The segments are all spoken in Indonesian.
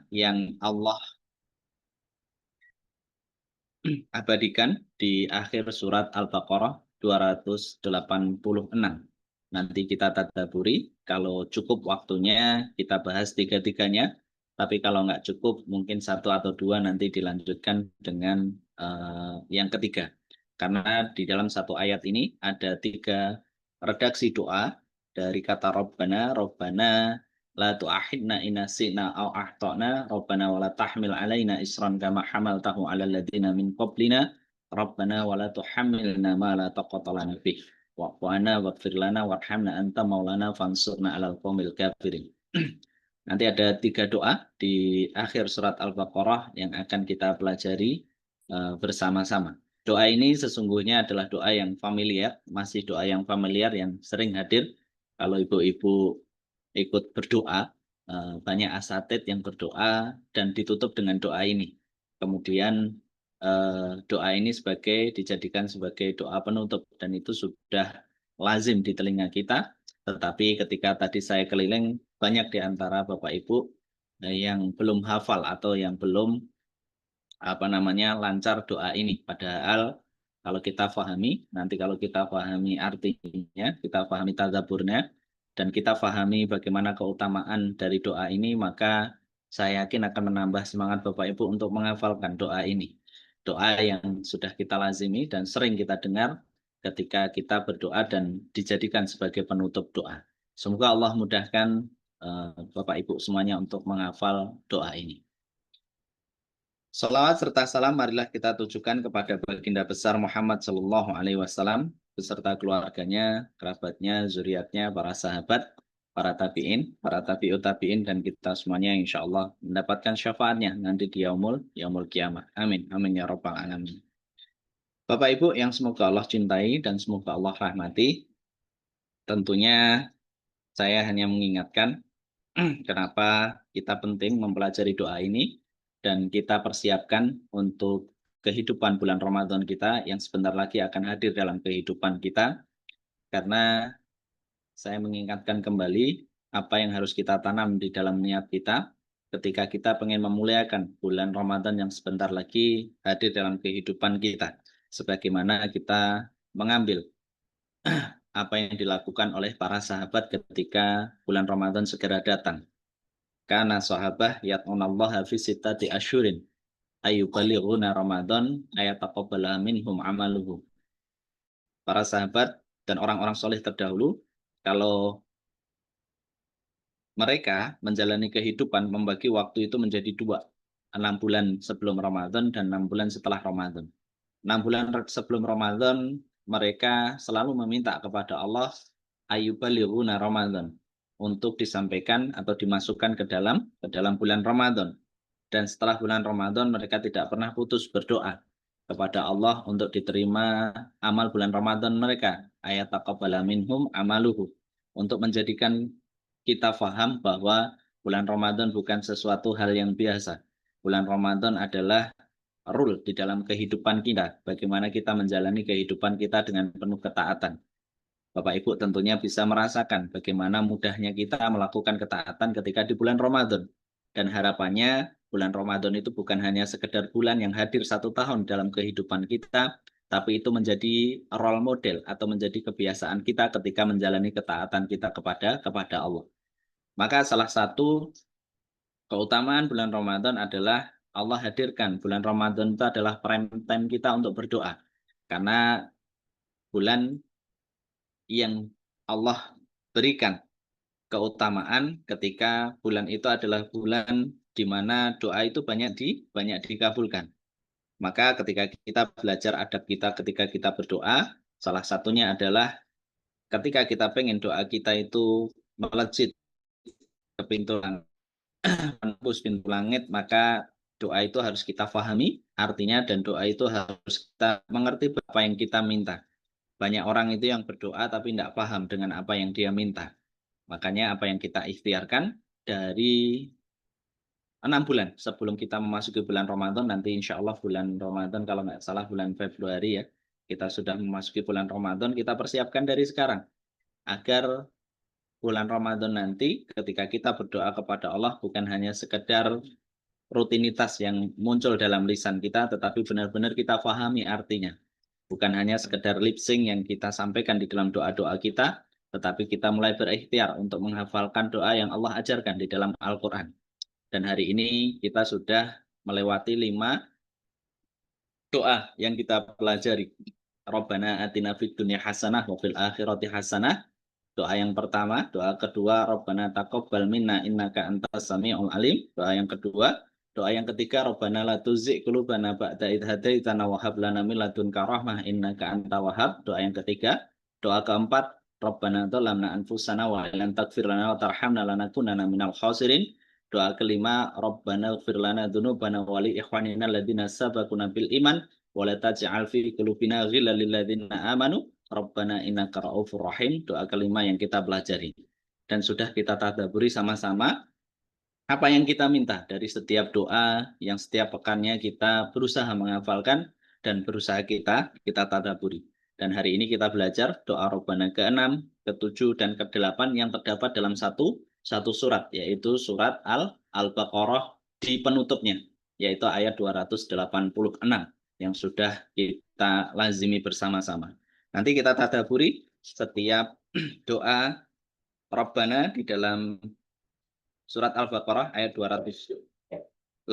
yang Allah abadikan di akhir surat Al-Baqarah 286. Nanti kita tadabburi, kalau cukup waktunya kita bahas tiga-tiganya, tapi kalau nggak cukup mungkin satu atau dua nanti dilanjutkan dengan yang ketiga. Karena di dalam satu ayat ini ada tiga redaksi doa dari kata Rabbana, Rabbana la tu'ahidna inasina au ahtana Rabbana wa la tahmil alaina isran kama hamaltahu ala alladziina min qablina Rabbana wa la tuhammilna ma la taqata lana bih wa'fu 'anna waghfir lana warhamna anta maulana fansurna 'alal qaumil kafirin. Nanti ada tiga doa di akhir surat Al-Baqarah yang akan kita pelajari bersama-sama. Doa ini sesungguhnya adalah doa yang familiar, masih doa yang familiar yang sering hadir kalau ibu-ibu ikut berdoa, banyak asatid yang berdoa dan ditutup dengan doa ini. Kemudian doa ini dijadikan sebagai doa penutup dan itu sudah lazim di telinga kita. Tetapi ketika tadi saya keliling, banyak di antara Bapak Ibu yang belum hafal atau yang belum lancar doa ini. Padahal kalau kita pahami, nanti kalau kita pahami artinya, kita pahami tadzaburnya, dan kita pahami bagaimana keutamaan dari doa ini, maka saya yakin akan menambah semangat Bapak Ibu untuk menghafalkan doa ini. Doa yang sudah kita lazimi dan sering kita dengar ketika kita berdoa dan dijadikan sebagai penutup doa. Semoga Allah mudahkan Bapak Ibu semuanya untuk menghafal doa ini. Salawat serta salam marilah kita tujukan kepada baginda besar Muhammad Sallallahu Alaihi Wasallam beserta keluarganya, kerabatnya, zuriatnya, para sahabat, para tabi'ut tabi'in, dan kita semuanya insya Allah mendapatkan syafaatnya nanti di yaumul kiamah. Amin, amin ya rabbal alamin. Bapak Ibu yang semoga Allah cintai dan semoga Allah rahmati, tentunya saya hanya mengingatkan kenapa kita penting mempelajari doa ini dan kita persiapkan untuk kehidupan bulan Ramadan kita yang sebentar lagi akan hadir dalam kehidupan kita. Karena saya mengingatkan kembali apa yang harus kita tanam di dalam niat kita ketika kita ingin memuliakan bulan Ramadan yang sebentar lagi hadir dalam kehidupan kita. Sebagaimana kita mengambil apa yang dilakukan oleh para sahabat ketika bulan Ramadan segera datang. Karena sahabah yat'unallaha fi sittati asyurin ayyubalighuna Ramadan ayataqabbala minhum amaluhu. Para sahabat dan orang-orang soleh terdahulu, kalau mereka menjalani kehidupan membagi waktu itu menjadi dua. 6 bulan sebelum Ramadan dan 6 bulan setelah Ramadan. 6 bulan sebelum Ramadan mereka selalu meminta kepada Allah ayyubalighuna Ramadan untuk disampaikan atau dimasukkan ke dalam bulan Ramadan. Dan setelah bulan Ramadan mereka tidak pernah putus berdoa kepada Allah untuk diterima amal bulan Ramadan mereka. Ayat taqabbala minhum amaluhu. Untuk menjadikan kita faham bahwa bulan Ramadan bukan sesuatu hal yang biasa. Bulan Ramadan adalah rule di dalam kehidupan kita. Bagaimana kita menjalani kehidupan kita dengan penuh ketaatan. Bapak Ibu tentunya bisa merasakan bagaimana mudahnya kita melakukan ketaatan ketika di bulan Ramadan. Dan harapannya bulan Ramadan itu bukan hanya sekedar bulan yang hadir 1 tahun dalam kehidupan kita, tapi itu menjadi role model atau menjadi kebiasaan kita ketika menjalani ketaatan kita kepada Allah. Maka salah satu keutamaan bulan Ramadan adalah Allah hadirkan bulan Ramadan itu adalah prime time kita untuk berdoa. Karena bulan yang Allah berikan keutamaan ketika bulan itu adalah bulan di mana doa itu banyak dikabulkan. Maka ketika kita belajar adab kita ketika kita berdoa, salah satunya adalah ketika kita pengen doa kita itu melejit ke pintu langit, menembus pintu langit, maka doa itu harus kita pahami artinya dan doa itu harus kita mengerti apa yang kita minta. Banyak orang itu yang berdoa tapi tidak paham dengan apa yang dia minta. Makanya apa yang kita ikhtiarkan dari 6 bulan sebelum kita memasuki bulan Ramadan, nanti insya Allah bulan Ramadan kalau nggak salah bulan Februari ya, kita sudah memasuki bulan Ramadan, kita persiapkan dari sekarang agar bulan Ramadan nanti ketika kita berdoa kepada Allah bukan hanya sekedar rutinitas yang muncul dalam lisan kita, tetapi benar-benar kita pahami artinya. Bukan hanya sekedar lip sync yang kita sampaikan di dalam doa-doa kita, tetapi kita mulai berikhtiar untuk menghafalkan doa yang Allah ajarkan di dalam Al-Quran. Dan hari ini kita sudah melewati 5 doa yang kita pelajari. Rabbana atina fid dunya hasanah wa fil akhirati hasanah. Doa yang pertama, doa kedua, Rabbana taqabbal minna innaka antas samiul alim. Doa yang kedua, doa yang ketiga, Rabbana la tuzigh qulubana ba'da idh hadaitana wa hab lana min ladunka rahmah innaka antal wahhab. Doa yang ketiga, doa keempat, Rabbana dzalamna anfusana wa illam taghfir lana wa tarhamna lanakunanna minal khasirin. Doa kelima, Rabbana ighfir lana dzunubana wa li ikhwanina alladziina sabaquna bil iman wa la taj'al fi qulubina ghillan lil ladzina amanu Rabbana innaka ra'ufur rahim. Doa kelima yang kita pelajari. Dan sudah kita tadabburi sama-sama apa yang kita minta dari setiap doa yang setiap pekannya kita berusaha menghafalkan dan berusaha kita tadabburi. Dan hari ini kita belajar doa Rabbana ke-6, ke-7, dan ke-8 yang terdapat dalam satu surat, yaitu surat Al-Baqarah di penutupnya, yaitu ayat 286 yang sudah kita lazimi bersama-sama. Nanti kita tadabburi setiap doa Rabbana di dalam surat Al-Baqarah ayat 286.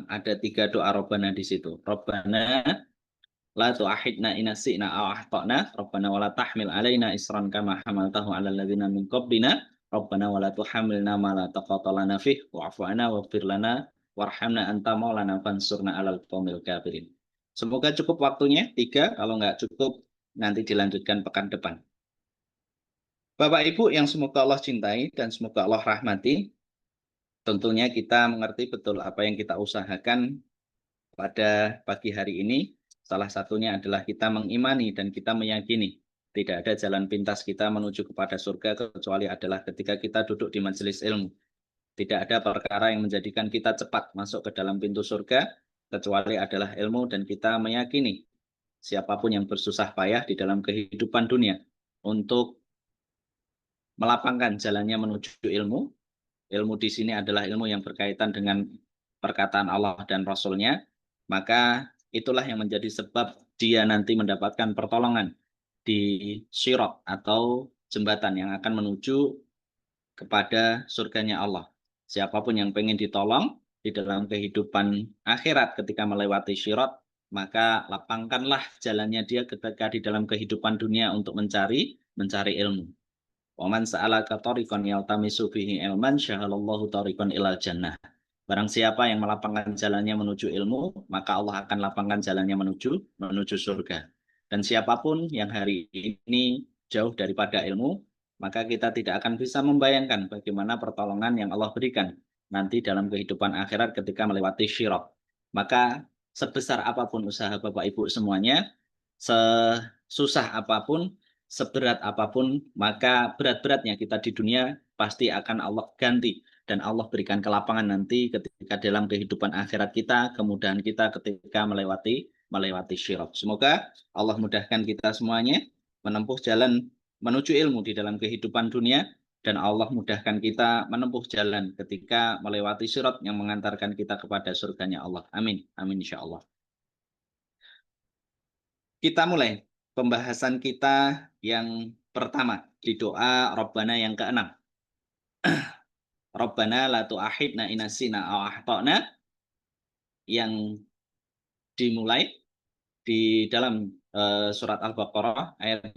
Ada 3 doa Rabbana di situ. Rabbana la tu'ahidna in nasi'na aw akhtana, Rabbana wala tahmil alaina isran kama hamaltahu 'alal ladzina min qablina, Rabbana wala tuhammilna ma la taqata lana fih, wa'fu 'anna waghfir lana warhamna anta maulana fansurna 'alal qaumil kafirin. Semoga cukup waktunya 3, kalau nggak cukup nanti dilanjutkan pekan depan. Bapak Ibu yang semoga Allah cintai dan semoga Allah rahmati, tentunya kita mengerti betul apa yang kita usahakan pada pagi hari ini. Salah satunya adalah kita mengimani dan kita meyakini tidak ada jalan pintas kita menuju kepada surga kecuali adalah ketika kita duduk di majelis ilmu. Tidak ada perkara yang menjadikan kita cepat masuk ke dalam pintu surga kecuali adalah ilmu, dan kita meyakini siapapun yang bersusah payah di dalam kehidupan dunia untuk melapangkan jalannya menuju ilmu. Ilmu di sini adalah ilmu yang berkaitan dengan perkataan Allah dan Rasul-Nya, maka itulah yang menjadi sebab dia nanti mendapatkan pertolongan di Sirat atau jembatan yang akan menuju kepada surganya Allah. Siapapun yang pengen ditolong di dalam kehidupan akhirat ketika melewati Sirat, maka lapangkanlah jalannya dia ketika di dalam kehidupan dunia untuk mencari ilmu. Wa man sa'alaka tariqan yaltamisu fihi ilman syahalallahu tariqan ilal jannah. Barang siapa yang melapangkan jalannya menuju ilmu, maka Allah akan lapangkan jalannya menuju surga. Dan siapapun yang hari ini jauh daripada ilmu, maka kita tidak akan bisa membayangkan bagaimana pertolongan yang Allah berikan nanti dalam kehidupan akhirat ketika melewati Sirat. Maka sebesar apapun usaha Bapak Ibu semuanya, sesusah apapun, seberat apapun, maka berat-beratnya kita di dunia pasti akan Allah ganti dan Allah berikan kelapangan nanti ketika dalam kehidupan akhirat kita, kemudahan kita ketika melewati Sirat. Semoga Allah mudahkan kita semuanya menempuh jalan menuju ilmu di dalam kehidupan dunia, dan Allah mudahkan kita menempuh jalan ketika melewati Sirat yang mengantarkan kita kepada surganya Allah. Amin. Amin insyaallah. Kita mulai pembahasan kita yang pertama di doa Rabbana yang ke-6. Rabbana la tu'ahidna in nasina aw akhtana, yang dimulai di dalam surat Al-Baqarah ayat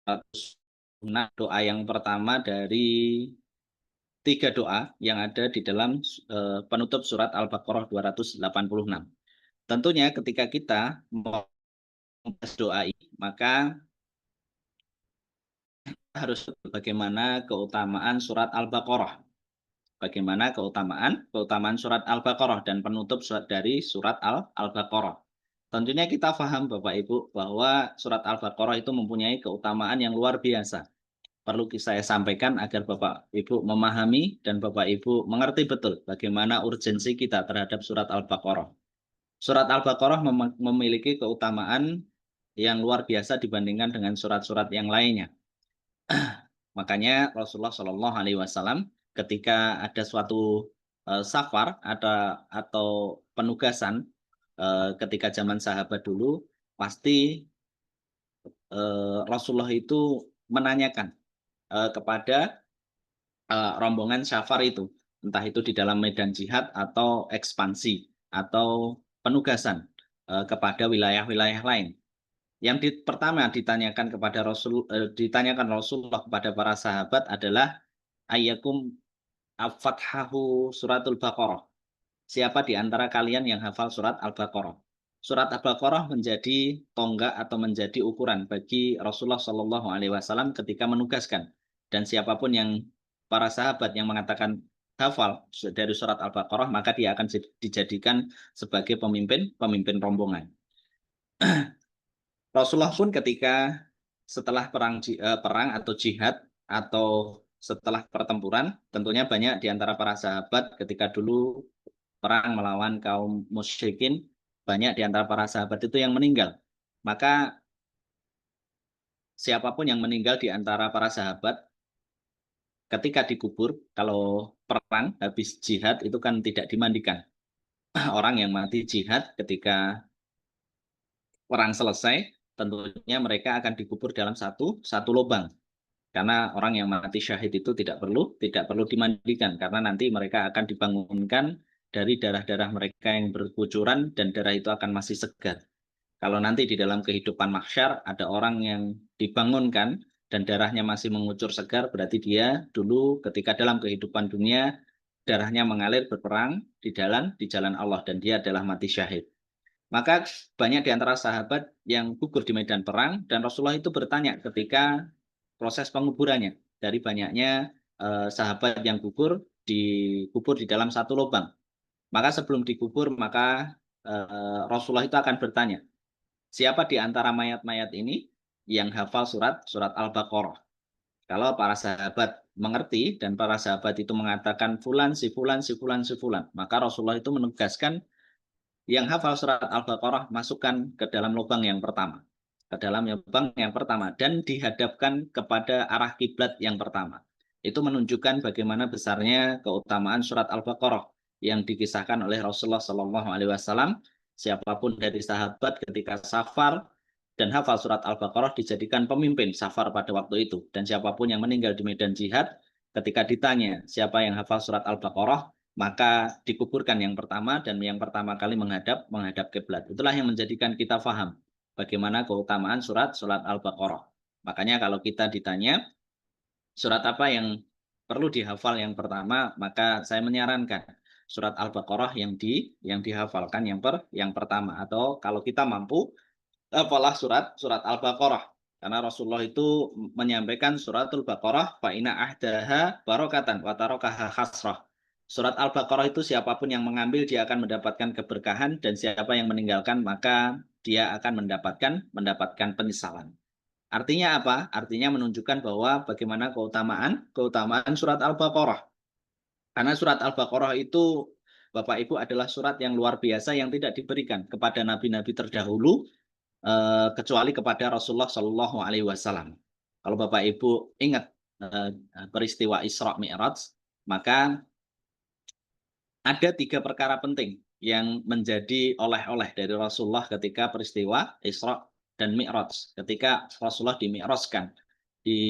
106, doa yang pertama dari 3 doa yang ada di dalam penutup surat Al-Baqarah 286. Tentunya ketika kita membahas doa ini, maka harus bagaimana keutamaan surat Al-Baqarah. Bagaimana keutamaan surat Al-Baqarah dan penutup dari surat Al-Baqarah. Tentunya kita paham Bapak Ibu bahwa surat Al-Baqarah itu mempunyai keutamaan yang luar biasa. Perlu saya sampaikan agar Bapak Ibu memahami dan Bapak Ibu mengerti betul bagaimana urgensi kita terhadap surat Al-Baqarah. Surat Al-Baqarah memiliki keutamaan yang luar biasa dibandingkan dengan surat-surat yang lainnya. Makanya Rasulullah Shallallahu Alaihi Wasallam ketika ada suatu safar atau penugasan ketika zaman sahabat dulu, pasti Rasulullah itu menanyakan kepada rombongan safar itu, entah itu di dalam medan jihad atau ekspansi atau penugasan kepada wilayah-wilayah lain. Pertama ditanyakan Rasulullah kepada para sahabat adalah ayyakum afathahu suratul Baqarah. Siapa di antara kalian yang hafal surat Al-Baqarah? Surat Al-Baqarah menjadi tonggak atau menjadi ukuran bagi Rasulullah Shallallahu Alaihi Wasallam ketika menugaskan. Dan siapapun yang para sahabat yang mengatakan hafal dari surat Al-Baqarah, maka dia akan dijadikan sebagai pemimpin rombongan. Rasulullah pun ketika setelah perang atau jihad atau setelah pertempuran, tentunya banyak di antara para sahabat ketika dulu perang melawan kaum musyrikin, banyak di antara para sahabat itu yang meninggal. Maka siapapun yang meninggal di antara para sahabat ketika dikubur, kalau perang habis jihad itu kan tidak dimandikan. Orang yang mati jihad ketika perang selesai, tentunya mereka akan dikubur dalam satu lubang. Karena orang yang mati syahid itu tidak perlu dimandikan, karena nanti mereka akan dibangunkan dari darah-darah mereka yang berkucuran dan darah itu akan masih segar. Kalau nanti di dalam kehidupan mahsyar ada orang yang dibangunkan dan darahnya masih mengucur segar, berarti dia dulu ketika dalam kehidupan dunia darahnya mengalir berperang di jalan Allah dan dia adalah mati syahid. Maka banyak di antara sahabat yang gugur di medan perang dan Rasulullah itu bertanya ketika proses penguburannya dari banyaknya sahabat yang dikubur di dalam satu lubang. Maka sebelum dikubur maka Rasulullah itu akan bertanya, siapa di antara mayat-mayat ini yang hafal surat Al-Baqarah? Kalau para sahabat mengerti dan para sahabat itu mengatakan fulan, si fulan, si fulan, si fulan, maka Rasulullah itu menegaskan yang hafal surat Al-Baqarah masukkan ke dalam lubang yang pertama. Ke dalam lubang yang pertama dan dihadapkan kepada arah kiblat yang pertama. Itu menunjukkan bagaimana besarnya keutamaan surat Al-Baqarah yang dikisahkan oleh Rasulullah Shallallahu Alaihi Wasallam. Siapapun dari sahabat ketika safar dan hafal surat Al-Baqarah dijadikan pemimpin safar pada waktu itu. Dan siapapun yang meninggal di medan jihad ketika ditanya siapa yang hafal surat Al-Baqarah, maka dikuburkan yang pertama dan yang pertama kali menghadap kiblat. Itulah yang menjadikan kita faham bagaimana keutamaan surat Al-Baqarah. Makanya kalau kita ditanya surat apa yang perlu dihafal yang pertama, maka saya menyarankan surat Al-Baqarah yang dihafalkan yang pertama, atau kalau kita mampu hafalah surat Al-Baqarah. Karena Rasulullah itu menyampaikan suratul Baqarah fa inna ahdaha barokatan wa tarokaha hasrah. Surat Al-Baqarah itu siapapun yang mengambil dia akan mendapatkan keberkahan dan siapa yang meninggalkan maka dia akan mendapatkan penyesalan. Artinya apa? Artinya menunjukkan bahwa bagaimana keutamaan surat Al-Baqarah. Karena surat Al-Baqarah itu Bapak Ibu adalah surat yang luar biasa yang tidak diberikan kepada nabi-nabi terdahulu kecuali kepada Rasulullah Shallallahu Alaihi Wasallam. Kalau Bapak Ibu ingat peristiwa Isra Mi'raj, maka ada 3 perkara penting yang menjadi oleh-oleh dari Rasulullah ketika peristiwa Isra dan Mi'raj. Ketika Rasulullah dimi'rajkan di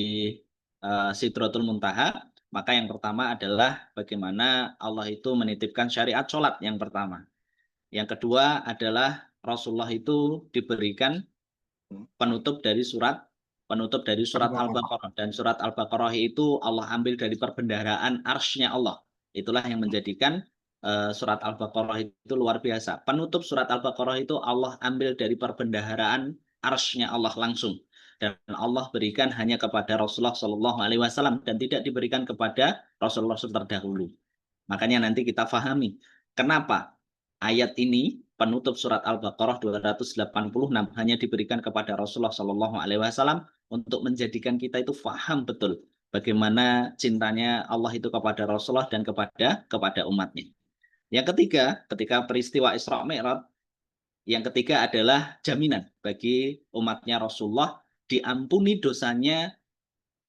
Sidratul Muntaha, maka yang pertama adalah bagaimana Allah itu menitipkan syariat sholat yang pertama. Yang kedua adalah Rasulullah itu diberikan penutup dari surat Al-Baqarah, dan surat Al-Baqarah itu Allah ambil dari perbendaharaan arsy-Nya Allah. Itulah yang menjadikan surat Al-Baqarah itu luar biasa. Penutup surat Al-Baqarah itu Allah ambil dari perbendaharaan arsy-Nya Allah langsung, dan Allah berikan hanya kepada Rasulullah Shallallahu Alaihi Wasallam dan tidak diberikan kepada Rasulullah terdahulu. Makanya nanti kita fahami kenapa ayat ini penutup surat Al-Baqarah 286 hanya diberikan kepada Rasulullah Shallallahu Alaihi Wasallam untuk menjadikan kita itu faham betul bagaimana cintanya Allah itu kepada Rasulullah dan kepada umatnya. Yang ketiga, ketika peristiwa Isra Mi'raj, yang ketiga adalah jaminan bagi umatnya Rasulullah diampuni dosanya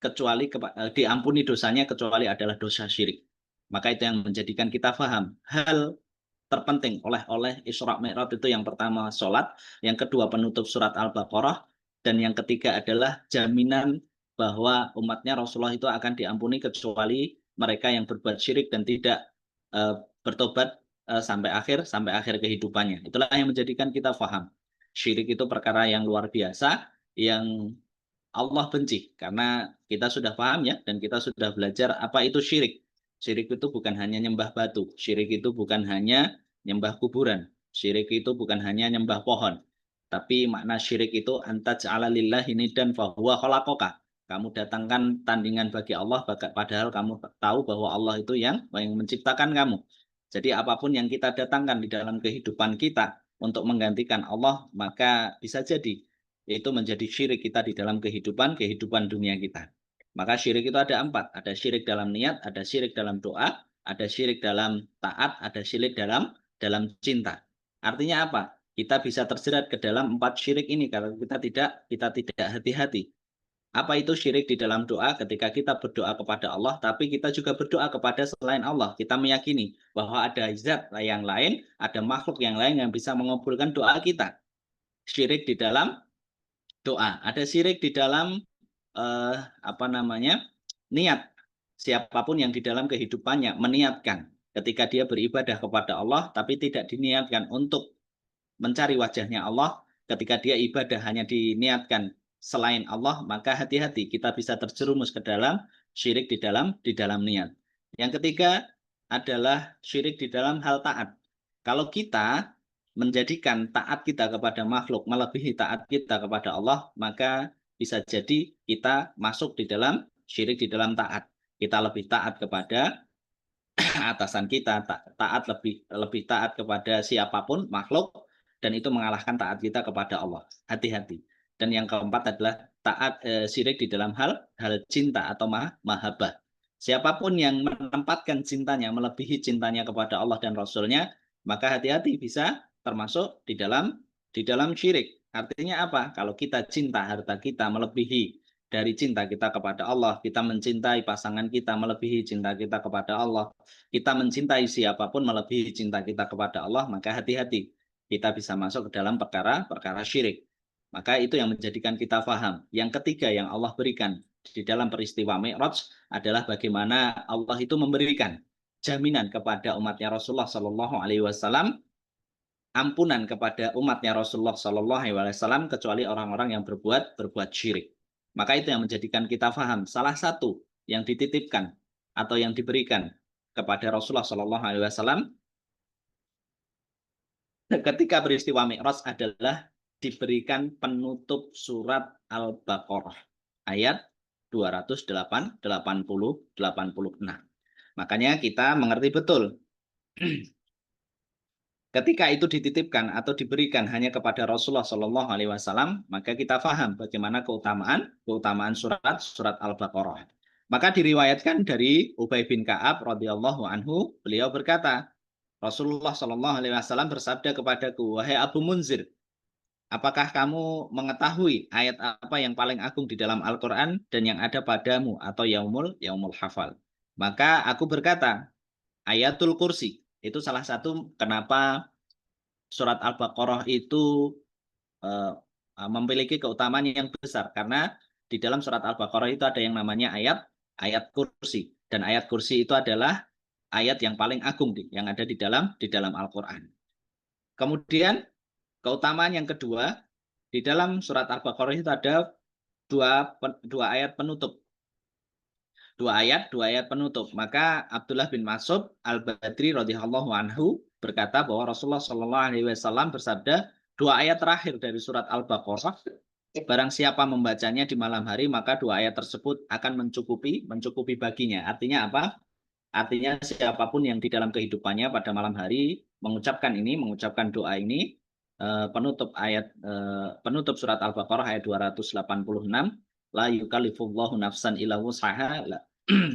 kecuali diampuni dosanya kecuali adalah dosa syirik. Maka itu yang menjadikan kita paham hal terpenting oleh Isra Mi'raj itu yang pertama sholat, yang kedua penutup surat Al-Baqarah, dan yang ketiga adalah jaminan bahwa umatnya Rasulullah itu akan diampuni kecuali mereka yang berbuat syirik dan tidak bertobat sampai akhir kehidupannya. Itulah yang menjadikan kita paham syirik itu perkara yang luar biasa yang Allah benci karena kita sudah paham ya dan kita sudah belajar apa itu syirik. Syirik itu bukan hanya nyembah batu, syirik itu bukan hanya nyembah kuburan, syirik itu bukan hanya nyembah pohon. Tapi makna syirik itu anta ja'ala lillahi niddan fahuwa khalaqaka. Kamu datangkan tandingan bagi Allah padahal kamu tahu bahwa Allah itu yang menciptakan kamu. Jadi apapun yang kita datangkan di dalam kehidupan kita untuk menggantikan Allah, maka bisa jadi itu menjadi syirik kita di dalam kehidupan dunia kita. Maka syirik itu ada 4. Ada syirik dalam niat, ada syirik dalam doa, ada syirik dalam taat, ada syirik dalam cinta. Artinya apa? Kita bisa terjerat ke dalam 4 syirik ini kalau kita tidak hati-hati. Apa itu syirik di dalam doa? Ketika kita berdoa kepada Allah, tapi kita juga berdoa kepada selain Allah. Kita meyakini bahwa ada zat yang lain, ada makhluk yang lain yang bisa mengabulkan doa kita. Syirik di dalam doa. Ada syirik di dalam niat. Siapapun yang di dalam kehidupannya meniatkan ketika dia beribadah kepada Allah, tapi tidak diniatkan untuk mencari wajahnya Allah, ketika dia ibadah hanya diniatkan selain Allah, maka hati-hati kita bisa terjerumus ke dalam syirik di dalam niat. Yang ketiga adalah syirik di dalam hal taat. Kalau kita menjadikan taat kita kepada makhluk melebihi taat kita kepada Allah, maka bisa jadi kita masuk di dalam syirik di dalam taat. Kita lebih taat kepada atasan kita, taat lebih taat kepada siapapun makhluk, dan itu mengalahkan taat kita kepada Allah. Hati-hati. Dan yang keempat adalah taat syirik di dalam hal cinta atau mahabbah. Siapapun yang menempatkan cintanya melebihi cintanya kepada Allah dan Rasulnya, maka hati-hati bisa termasuk di dalam syirik. Artinya apa? Kalau kita cinta harta kita melebihi dari cinta kita kepada Allah, kita mencintai pasangan kita melebihi cinta kita kepada Allah, kita mencintai siapapun melebihi cinta kita kepada Allah, maka hati-hati kita bisa masuk ke dalam perkara syirik. Maka itu yang menjadikan kita paham. Yang ketiga yang Allah berikan di dalam peristiwa Mi'raj adalah bagaimana Allah itu memberikan jaminan kepada umatnya Rasulullah Shallallahu Alaihi Wasallam, ampunan kepada umatnya Rasulullah Shallallahu Alaihi Wasallam kecuali orang-orang yang berbuat syirik. Maka itu yang menjadikan kita paham. Salah satu yang dititipkan atau yang diberikan kepada Rasulullah Shallallahu Alaihi Wasallam ketika peristiwa Mi'raj adalah diberikan penutup surat Al-Baqarah ayat 208, 80, 86. Makanya kita mengerti betul ketika itu dititipkan atau diberikan hanya kepada Rasulullah Shallallahu Alaihi Wasallam, maka kita paham bagaimana keutamaan surat Al-Baqarah. Maka diriwayatkan dari Ubay bin Ka'ab radhiyallahu anhu, beliau berkata, Rasulullah Shallallahu Alaihi Wasallam bersabda kepadaku, wahai Abu Munzir, apakah kamu mengetahui ayat apa yang paling agung di dalam Al-Quran dan yang ada padamu atau yaumul hafal? Maka aku berkata, ayatul kursi. Itu salah satu kenapa surat Al-Baqarah itu memiliki keutamaan yang besar. Karena di dalam surat Al-Baqarah itu ada yang namanya ayat kursi. Dan ayat kursi itu adalah ayat yang paling agung yang ada di dalam Al-Quran. Kemudian keutamaan yang kedua, di dalam surat Al-Baqarah itu ada dua ayat penutup. Dua ayat penutup. Maka Abdullah bin Mas'ud Al-Badri radhiyallahu anhu berkata bahwa Rasulullah Shallallahu Alaihi Wasallam bersabda, dua ayat terakhir dari surat Al-Baqarah, barang siapa membacanya di malam hari, maka dua ayat tersebut akan mencukupi baginya. Artinya apa? Artinya siapapun yang di dalam kehidupannya pada malam hari mengucapkan doa ini, penutup surat Al-Baqarah ayat 286, la yukallifullahu nafsan illa wus'aha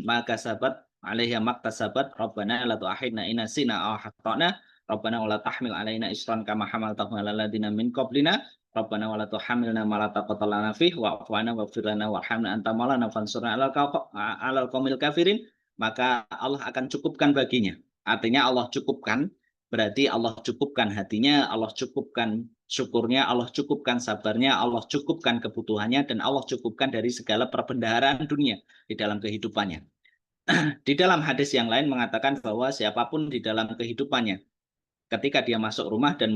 maka sabat alaiha maktasabat rabbana la tu'akhidna in nasina aw akhtana rabbana la tahmil alaina isran kama hamaltahu alal ladina min qablina Rabbana wa la tuhammilna ma la taqata lana fihi wa'fu 'anna waghfir lana warhamna anta maulana fansurna 'alal qaumil kafirin, maka Allah akan cukupkan baginya. Artinya Allah cukupkan, berarti Allah cukupkan hatinya, Allah cukupkan syukurnya, Allah cukupkan sabarnya, Allah cukupkan kebutuhannya, dan Allah cukupkan dari segala perbendaharaan dunia di dalam kehidupannya. Di dalam hadis yang lain mengatakan bahwa siapapun di dalam kehidupannya, ketika dia masuk rumah dan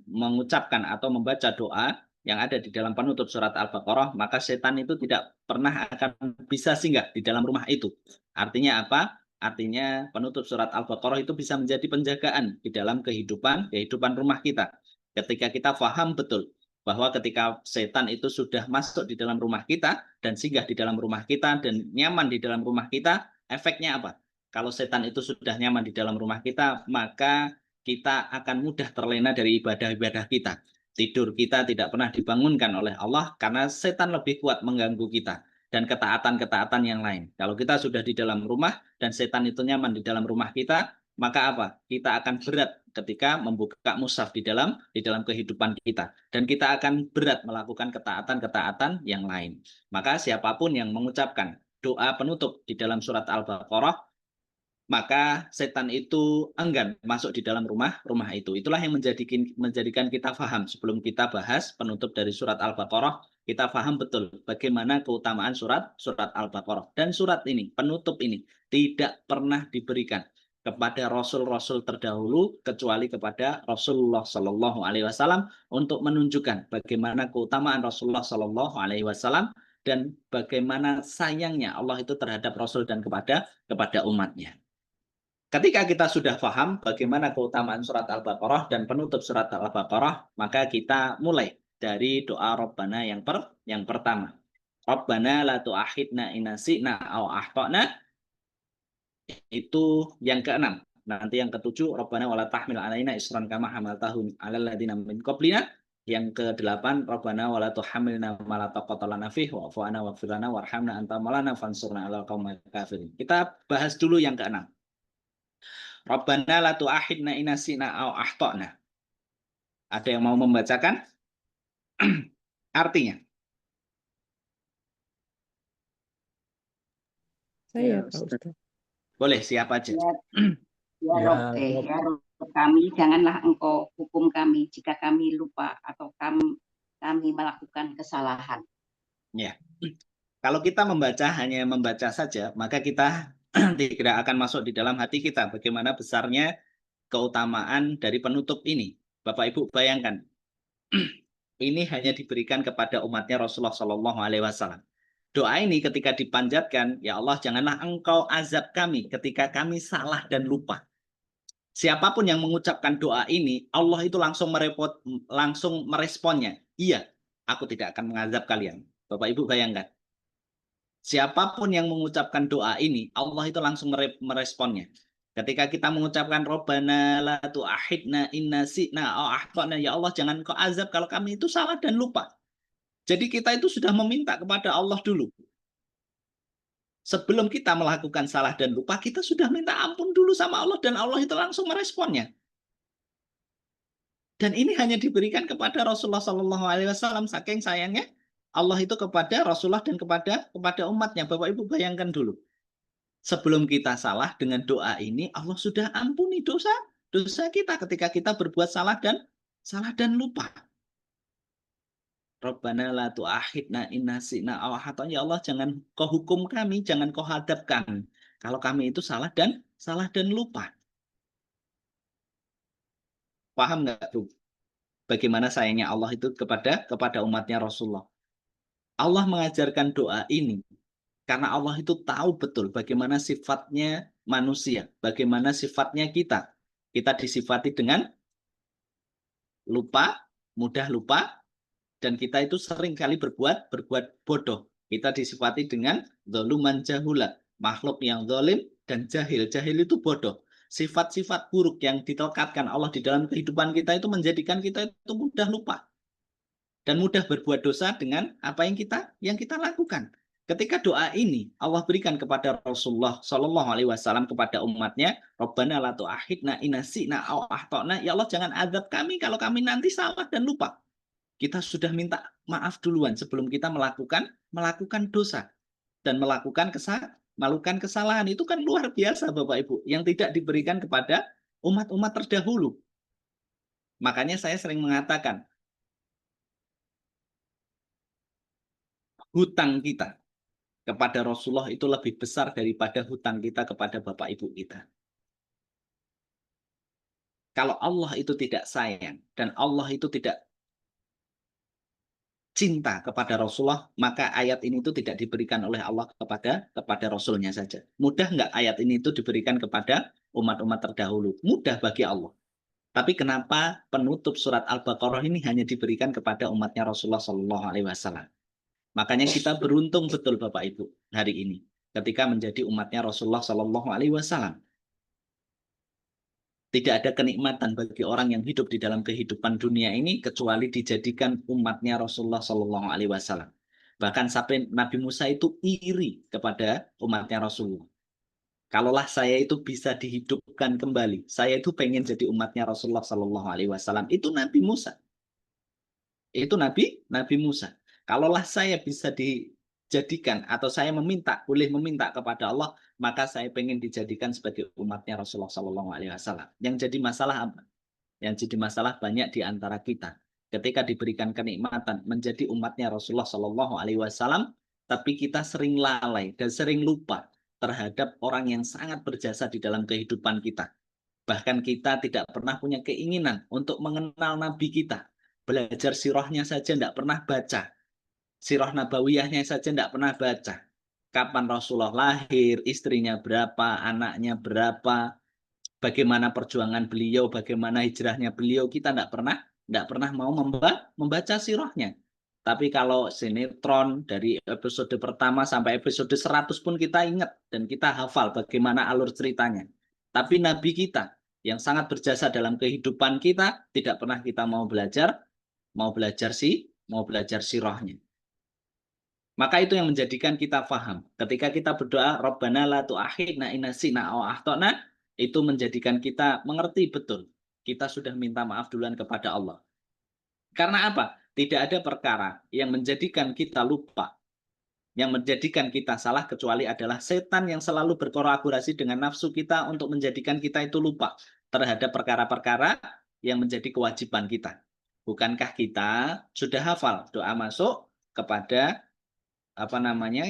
mengucapkan atau membaca doa yang ada di dalam penutup surat Al-Baqarah, maka setan itu tidak pernah akan bisa singgah di dalam rumah itu. Artinya apa? Artinya penutup surat Al-Baqarah itu bisa menjadi penjagaan di dalam kehidupan rumah kita. Ketika kita paham betul bahwa ketika setan itu sudah masuk di dalam rumah kita dan singgah di dalam rumah kita dan nyaman di dalam rumah kita, efeknya apa? Kalau setan itu sudah nyaman di dalam rumah kita, maka kita akan mudah terlena dari ibadah-ibadah kita. Tidur kita tidak pernah dibangunkan oleh Allah karena setan lebih kuat mengganggu kita dan ketaatan-ketaatan yang lain. Kalau kita sudah di dalam rumah dan setan itu nyaman di dalam rumah kita, maka apa? Kita akan berat ketika membuka mushaf di dalam kehidupan kita, dan kita akan berat melakukan ketaatan-ketaatan yang lain. Maka siapapun yang mengucapkan doa penutup di dalam surat Al-Baqarah, maka setan itu enggan masuk di dalam rumah itu. Itulah yang menjadikan kita paham sebelum kita bahas penutup dari surat Al-Baqarah, kita paham betul bagaimana keutamaan surat Al-Baqarah. Dan surat ini, penutup ini, tidak pernah diberikan kepada rasul-rasul terdahulu kecuali kepada Rasulullah Shallallahu Alaihi Wasallam untuk menunjukkan bagaimana keutamaan Rasulullah Shallallahu Alaihi Wasallam dan bagaimana sayangnya Allah itu terhadap Rasul dan kepada umatnya. Ketika kita sudah paham bagaimana keutamaan surat Al-Baqarah dan penutup surat Al-Baqarah, maka kita mulai dari doa Rabbana yang pertama. Rabbana la tu'akhidna in nasi'na aw akhtana, itu yang keenam. Nanti yang ketujuh, Rabbana wala tahmil alaina isran kama hamaltahu 'alal ladzina min qablina. Yang kedelapan, Rabbana wala tuhammilna ma la taqata lana fihi wa'fu 'anna waghfir lana warhamna anta maulana fansurna 'alal qaumil kafirin. Kita bahas dulu yang keenam. Rabbana la tu'akhidna in nasi'na aw akhtana. Ada yang mau membacakan? Artinya. Saya, Pak Ustaz. Boleh, siapa aja. Ya Rob kami, janganlah Engkau hukum kami jika kami lupa atau kami melakukan kesalahan. Ya. Kalau kita hanya membaca saja, maka kita tidak akan masuk di dalam hati kita bagaimana besarnya keutamaan dari penutup ini. Bapak Ibu bayangkan, ini hanya diberikan kepada umatnya Rasulullah Shallallahu Alaihi Wasallam. Doa ini ketika dipanjatkan, ya Allah janganlah Engkau azab kami ketika kami salah dan lupa. Siapapun yang mengucapkan doa ini, Allah itu langsung meresponnya. Iya, aku tidak akan mengazab kalian. Bapak Ibu bayangkan. Siapapun yang mengucapkan doa ini, Allah itu langsung meresponnya. Ketika kita mengucapkan Rabbana la tu'akhidna in nasi'na aw akhtana, ya Allah jangan Engkau azab kalau kami itu salah dan lupa. Jadi kita itu sudah meminta kepada Allah dulu. Sebelum kita melakukan salah dan lupa, kita sudah minta ampun dulu sama Allah dan Allah itu langsung meresponnya. Dan ini hanya diberikan kepada Rasulullah Shallallahu Alaihi Wasallam. Saking sayangnya Allah itu kepada Rasulullah dan kepada umatnya. Bapak Ibu bayangkan dulu. Sebelum kita salah dengan doa ini, Allah sudah ampuni dosa kita ketika kita berbuat salah dan lupa. Rabbana la tu'akhidna in nasi'na aw akhtana, ya Allah jangan Kau hukum kami, jangan Kau hadapkan kalau kami itu salah dan lupa. Paham nggak tuh? Bagaimana sayangnya Allah itu kepada umatnya Rasulullah. Allah mengajarkan doa ini karena Allah itu tahu betul bagaimana sifatnya manusia, bagaimana sifatnya kita. Kita disifati dengan lupa, mudah lupa, dan kita itu sering kali berbuat bodoh. Kita disifati dengan zaluman jahula, makhluk yang zalim dan jahil. Jahil itu bodoh. Sifat-sifat buruk yang ditelkatkan Allah di dalam kehidupan kita itu menjadikan kita itu mudah lupa dan mudah berbuat dosa dengan apa yang kita lakukan. Ketika doa ini Allah berikan kepada Rasulullah Shallallahu Alaihi Wasallam kepada umatnya, Rabbana la tu'akhidna in nasi'na aw akhtana, ya Allah jangan azab kami kalau kami nanti salah dan lupa. Kita sudah minta maaf duluan sebelum kita melakukan dosa dan melakukan kesalahan. Itu kan luar biasa Bapak Ibu, yang tidak diberikan kepada umat-umat terdahulu. Makanya saya sering mengatakan, hutang kita kepada Rasulullah itu lebih besar daripada hutang kita kepada Bapak Ibu kita. Kalau Allah itu tidak sayang dan Allah itu tidak cinta kepada Rasulullah, maka ayat ini itu tidak diberikan oleh Allah kepada Rasulnya saja. Mudah nggak ayat ini itu diberikan kepada umat-umat terdahulu? Mudah bagi Allah. Tapi kenapa penutup surat Al-Baqarah ini hanya diberikan kepada umatnya Rasulullah Shallallahu Alaihi Wasallam? Makanya kita beruntung betul Bapak Ibu hari ini ketika menjadi umatnya Rasulullah Shallallahu Alaihi Wasallam. Tidak ada kenikmatan bagi orang yang hidup di dalam kehidupan dunia ini kecuali dijadikan umatnya Rasulullah Shallallahu Alaihi Wasallam. Bahkan sampai Nabi Musa itu iri kepada umatnya Rasulullah. Kalaulah saya itu bisa dihidupkan kembali, saya itu pengen jadi umatnya Rasulullah Shallallahu Alaihi Wasallam. Itu Nabi Musa. Itu Nabi Musa. Kalaulah saya bisa dijadikan atau saya boleh meminta kepada Allah, maka saya pengen dijadikan sebagai umatnya Rasulullah Shallallahu Alaihi Wasallam. Yang jadi masalah apa? Yang jadi masalah banyak di antara kita. Ketika diberikan kenikmatan menjadi umatnya Rasulullah Shallallahu Alaihi Wasallam, tapi kita sering lalai dan sering lupa terhadap orang yang sangat berjasa di dalam kehidupan kita. Bahkan kita tidak pernah punya keinginan untuk mengenal Nabi kita. Belajar sirahnya saja tidak pernah baca. Sirah Nabawiyahnya saja tidak pernah baca. Kapan Rasulullah lahir, istrinya berapa, anaknya berapa, bagaimana perjuangan beliau, bagaimana hijrahnya beliau, kita tidak pernah mau membaca sirahnya. Tapi kalau sinetron dari episode pertama sampai episode 100 pun kita ingat dan kita hafal bagaimana alur ceritanya. Tapi Nabi kita yang sangat berjasa dalam kehidupan kita tidak pernah kita mau belajar sirahnya. Maka itu yang menjadikan kita faham. Ketika kita berdoa, Rabbana la tu'akhidna in nasina aw akhtana, itu menjadikan kita mengerti betul. Kita sudah minta maaf duluan kepada Allah. Karena apa? Tidak ada perkara yang menjadikan kita lupa, yang menjadikan kita salah kecuali adalah setan yang selalu berkolaborasi dengan nafsu kita untuk menjadikan kita itu lupa terhadap perkara-perkara yang menjadi kewajiban kita. Bukankah kita sudah hafal doa masuk kepada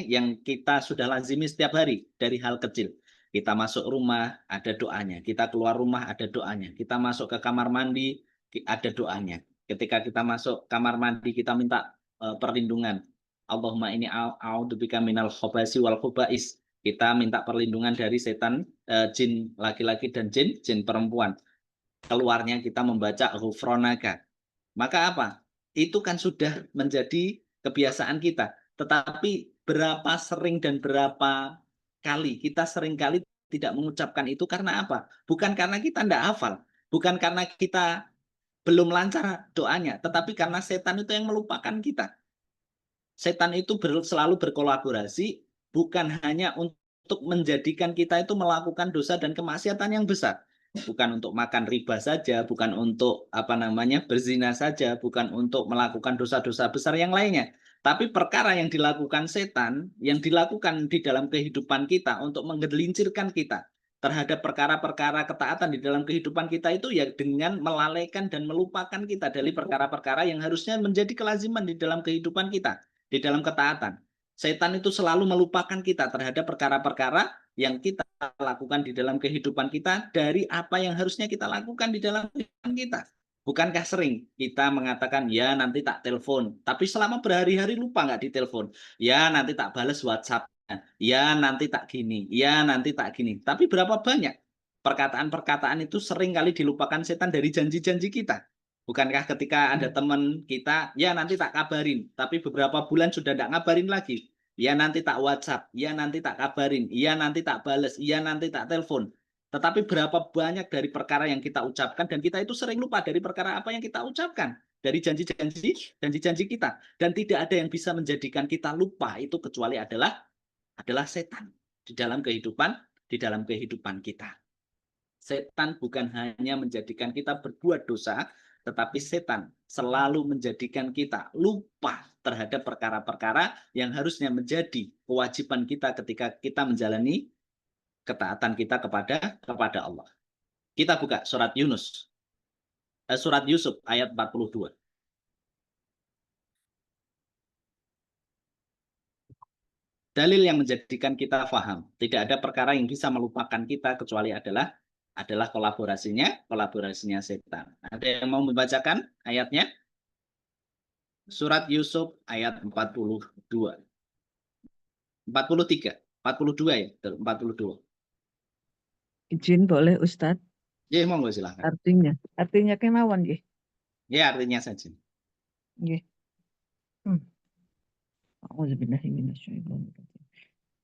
yang kita sudah lazimi setiap hari dari hal kecil. Kita masuk rumah ada doanya, kita keluar rumah ada doanya, kita masuk ke kamar mandi ada doanya. Ketika kita masuk kamar mandi kita minta perlindungan. Allahumma inni a'udzubika minal khabasi wal khubais. Kita minta perlindungan dari setan, jin laki-laki dan jin perempuan. Keluarnya kita membaca ghufranaka. Maka apa? Itu kan sudah menjadi kebiasaan kita. Tetapi berapa sering dan berapa kali kita seringkali tidak mengucapkan itu karena apa? Bukan karena kita tidak hafal, bukan karena kita belum lancar doanya, tetapi karena setan itu yang melupakan kita. Setan itu selalu berkolaborasi bukan hanya untuk menjadikan kita itu melakukan dosa dan kemaksiatan yang besar. Bukan untuk makan riba saja, bukan untuk berzina saja, bukan untuk melakukan dosa-dosa besar yang lainnya. Tapi perkara yang dilakukan setan, yang dilakukan di dalam kehidupan kita untuk menggelincirkan kita terhadap perkara-perkara ketaatan di dalam kehidupan kita itu ya dengan melalaikan dan melupakan kita dari perkara-perkara yang harusnya menjadi kelaziman di dalam kehidupan kita, di dalam ketaatan. Setan itu selalu melupakan kita terhadap perkara-perkara yang kita lakukan di dalam kehidupan kita dari apa yang harusnya kita lakukan di dalam kehidupan kita. Bukankah sering kita mengatakan, ya nanti tak telepon, tapi selama berhari-hari lupa nggak ditelepon. Ya nanti tak balas WhatsApp, ya nanti tak gini, ya nanti tak gini. Tapi berapa banyak perkataan-perkataan itu sering kali dilupakan setan dari janji-janji kita. Bukankah ketika ada teman kita, ya nanti tak kabarin, tapi beberapa bulan sudah tidak ngabarin lagi. Ya nanti tak WhatsApp, ya nanti tak kabarin, ya nanti tak balas, ya nanti tak telepon. Tetapi berapa banyak dari perkara yang kita ucapkan dan kita itu sering lupa dari perkara apa yang kita ucapkan, dari janji-janji kita, dan tidak ada yang bisa menjadikan kita lupa itu kecuali adalah setan di dalam kehidupan kita. Setan bukan hanya menjadikan kita berbuat dosa, tetapi setan selalu menjadikan kita lupa terhadap perkara-perkara yang harusnya menjadi kewajiban kita ketika kita menjalani ketaatan kita kepada Allah. Kita buka surat Yusuf ayat 42. Dalil yang menjadikan kita faham, tidak ada perkara yang bisa melupakan kita kecuali adalah kolaborasinya setan. Ada yang mau membacakan ayatnya? Surat Yusuf ayat 42. 43, 42 ya, 42. Izin boleh Ustadz? Ya, monggo silahkan. Artinya kemauan nggih. Ya, artinya saja. Nggih.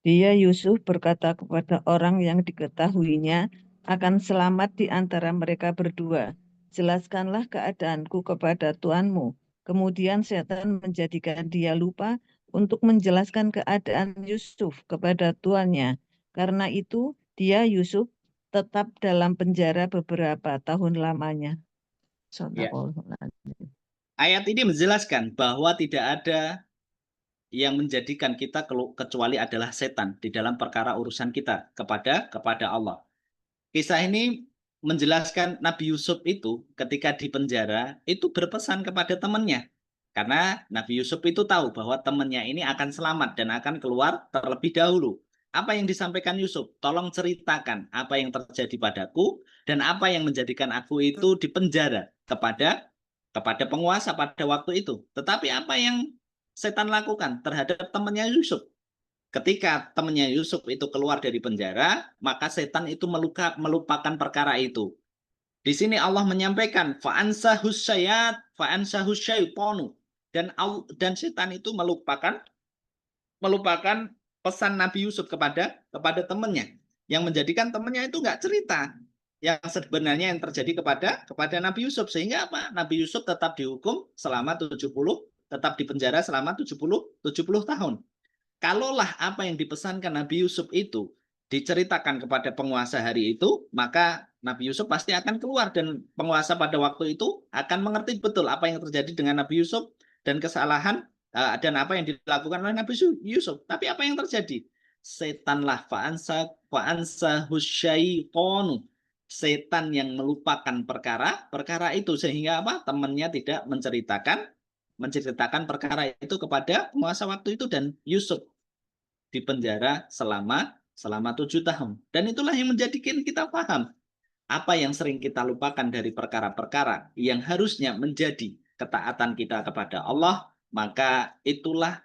Dia Yusuf berkata kepada orang yang diketahuinya akan selamat di antara mereka berdua. Jelaskanlah keadaanku kepada tuanmu. Kemudian setan menjadikan dia lupa untuk menjelaskan keadaan Yusuf kepada tuannya. Karena itu dia Yusuf tetap dalam penjara beberapa tahun lamanya. Ya. Ayat ini menjelaskan bahwa tidak ada yang menjadikan kita kecuali adalah setan di dalam perkara urusan kita kepada Allah. Kisah ini menjelaskan Nabi Yusuf itu ketika di penjara itu berpesan kepada temannya. Karena Nabi Yusuf itu tahu bahwa temannya ini akan selamat dan akan keluar terlebih dahulu. Apa yang disampaikan Yusuf? Tolong ceritakan apa yang terjadi padaku dan apa yang menjadikan aku itu di penjara kepada penguasa pada waktu itu. Tetapi apa yang setan lakukan terhadap temannya Yusuf? Ketika temannya Yusuf itu keluar dari penjara, maka setan itu melupakan perkara itu. Di sini Allah menyampaikan fa'ansahus syaitanu, dan setan itu melupakan pesan Nabi Yusuf kepada temannya, yang menjadikan temannya itu nggak cerita yang sebenarnya yang terjadi kepada Nabi Yusuf, sehingga apa? Nabi Yusuf tetap dihukum selama 70, tetap di penjara selama 70 tahun. Kalaulah apa yang dipesankan Nabi Yusuf itu diceritakan kepada penguasa hari itu, maka Nabi Yusuf pasti akan keluar dan penguasa pada waktu itu akan mengerti betul apa yang terjadi dengan Nabi Yusuf dan kesalahan dan apa yang dilakukan oleh Nabi Yusuf. Tapi apa yang terjadi? Setanlah fa'ansa husyaitonu. Setan yang melupakan perkara itu, sehingga apa? Temannya tidak menceritakan perkara itu kepada penguasa waktu itu, dan Yusuf di penjara selama 7 tahun. Dan itulah yang menjadikan kita paham apa yang sering kita lupakan dari perkara-perkara yang harusnya menjadi ketaatan kita kepada Allah, maka itulah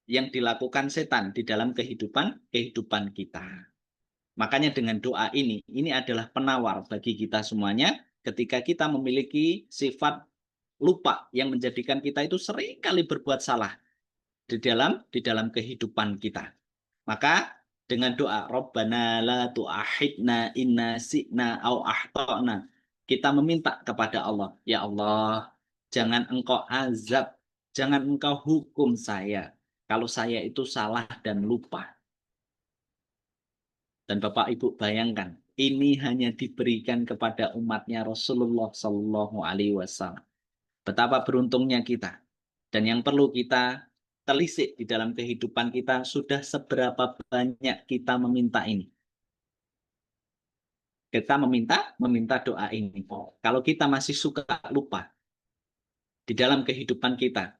yang dilakukan setan di dalam kehidupan kita. Makanya dengan doa ini adalah penawar bagi kita semuanya ketika kita memiliki sifat lupa yang menjadikan kita itu sering kali berbuat salah di dalam kehidupan kita. Maka dengan doa Rabbana la tu'ahidna inna si'na au ahtana, kita meminta kepada Allah, ya Allah, jangan engkau azab, jangan engkau hukum saya kalau saya itu salah dan lupa. Dan Bapak Ibu bayangkan, ini hanya diberikan kepada umatnya Rasulullah Shallallahu Alaihi Wasallam. Betapa beruntungnya kita. Dan yang perlu kita telisik di dalam kehidupan kita, sudah seberapa banyak kita meminta ini. Kita meminta doa ini. Kalau kita masih suka lupa di dalam kehidupan kita